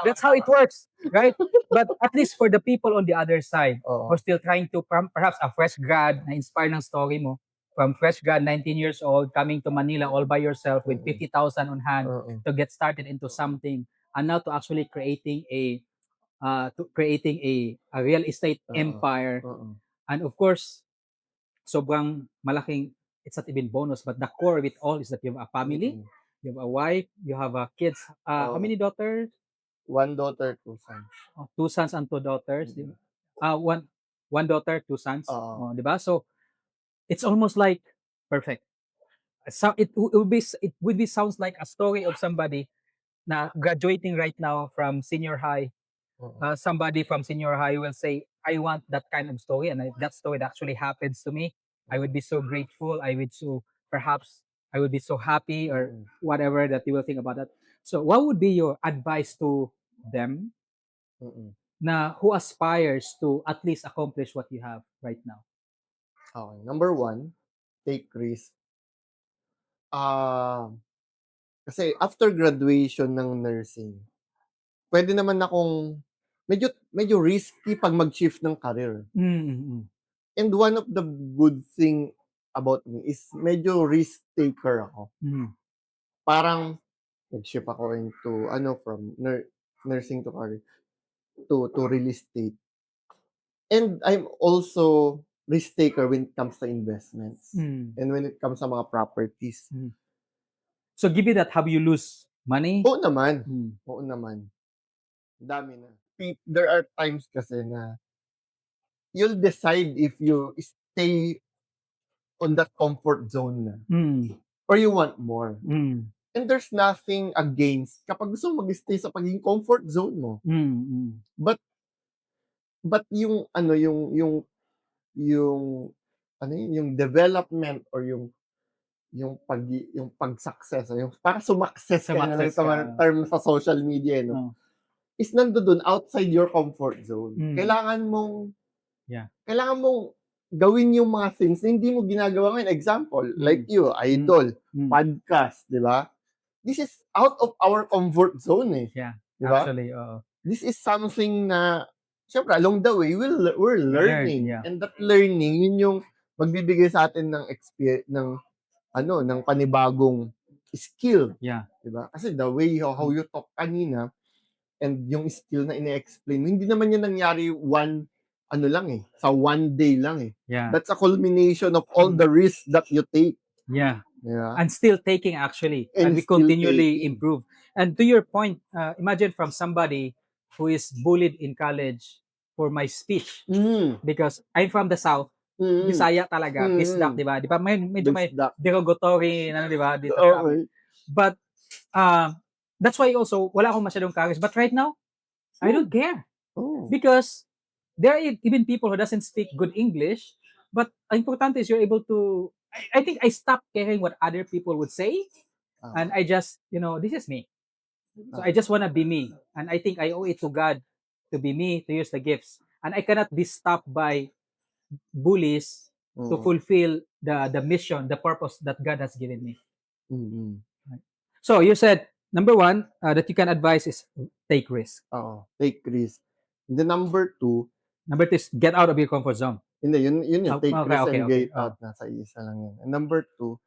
That's how it works, right? But at least for the people on the other side, who are still trying to, perhaps a fresh grad, na-inspire ng story mo, from fresh grad, 19 years old, coming to Manila all by yourself with 50,000 on hand to get started into something, and now to actually creating a real estate empire. And of course, sobrang malaking, it's not even bonus, but the core of it all is that you have a family, you have a wife, you have a kids. How many daughters? 1 daughter, 2 sons. 2 sons and 2 daughters. One daughter, 2 sons. Diba? So it's almost like perfect. So it would be sounds like a story of somebody na graduating right now from senior high. Somebody from senior high will say, I want that kind of story, and if that story actually happens to me, I would be so grateful. I would be so happy, or whatever that you will think about that. So what would be your advice to them na who aspires to at least accomplish what you have right now? Okay. Number 1, take risk. Kasi after graduation ng nursing, pwede naman akong medyo risky pag mag-shift ng career. And one of the good thing about me is medyo risk taker ako. Parang nag-shift ako into from nursing to career to real estate. And I'm also risk taker when it comes to investments and when it comes sa mga properties. So give you that, have you lose money? Oo naman. Oo naman. Dami na. There are times kasi na you'll decide if you stay on that comfort zone na or you want more. And there's nothing against kapag gusto mo mag-stay sa pagiging comfort zone mo. But yung yung development or yung pag-success o yung para sumakses ka na lang sa term sa social media, no? Is nandoon outside your comfort zone. Kailangan mong gawin yung mga things na hindi mo ginagawa ngayon. Example, like you, idol, podcast, di ba? This is out of our comfort zone eh. Yeah, di ba? actually, This is something na, syempre, along the way, we're learning. Yeah. And that learning, yun yung magbibigay sa atin ng experience, ng panibagong skill. Yeah. Diba? Kasi the way how you talk kanina, and yung skill na ine-explain, hindi naman yun nangyari sa one day lang eh. Yeah. That's a culmination of all the risks that you take. Yeah. Yeah. And still taking actually. And we still continually taking. improve. And to your point, imagine from somebody who is bullied in college for my speech. Because I'm from the South. Bisaya talaga. Bisdak, di ba? Di ba? Medyo may derogatory, di ba? Dito Okay. But, that's why also, wala akong masyadong courage. But right now, I don't care. Because there are even people who doesn't speak good English, but important is you're able to, I think I stopped caring what other people would say, and I just, this is me. So I just want to be me. And I think I owe it to God to be me, to use the gifts. And I cannot be stopped by bullies to fulfill the mission, the purpose that God has given me. Right. So you said, number one, that you can advise is take risk. Take risk. The number two is get out of your comfort zone. Hindi, yun yung take risk and get out. Oh. Nasa isa lang yun. And number two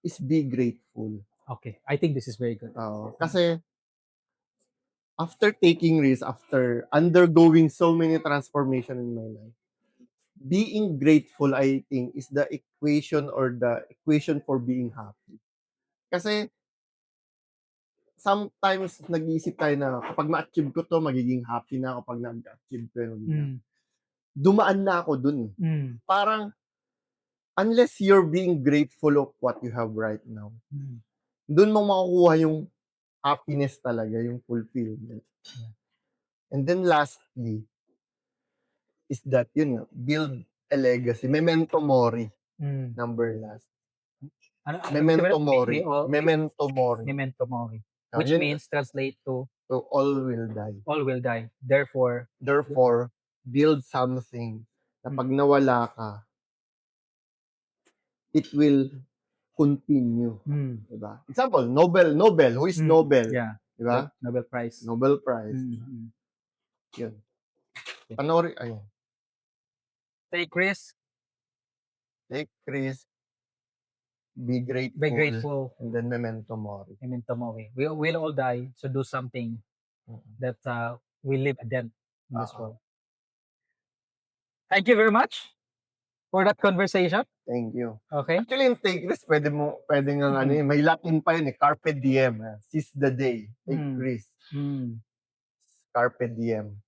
is be grateful. Okay. I think this is very good. Kasi after taking risk, after undergoing so many transformation in my life, being grateful, I think, is the equation for being happy. Kasi sometimes nag-iisip tayo na kapag ma-achieve ko to, magiging happy na ako pag na-achieve ko yun. Dumaan na ako dun. Parang unless you're being grateful of what you have right now, dun mo makukuha yung happiness talaga, yung fulfillment. And then lastly, is that, build a legacy. Memento mori. Number last. Memento mori. Memento mori. Memento mori. Which means, translate to all will die. All will die. Therefore, build something na pag nawala ka, it will continue. Diba? Example, Nobel. Who is Nobel? Yeah. Diba? Nobel Prize. Nobel Prize. Yun. Panoorin, ayun. Take risk. Take risk. Be grateful. Be grateful. And then memento mori. Memento mori. We'll all die, so do something that will leave a dent in this world. Thank you very much for that conversation. Thank you. Okay. Actually, yung take risk, pwede nga may Latin pa yun eh. Carpe diem. Seize the day. Take risk. Carpe diem.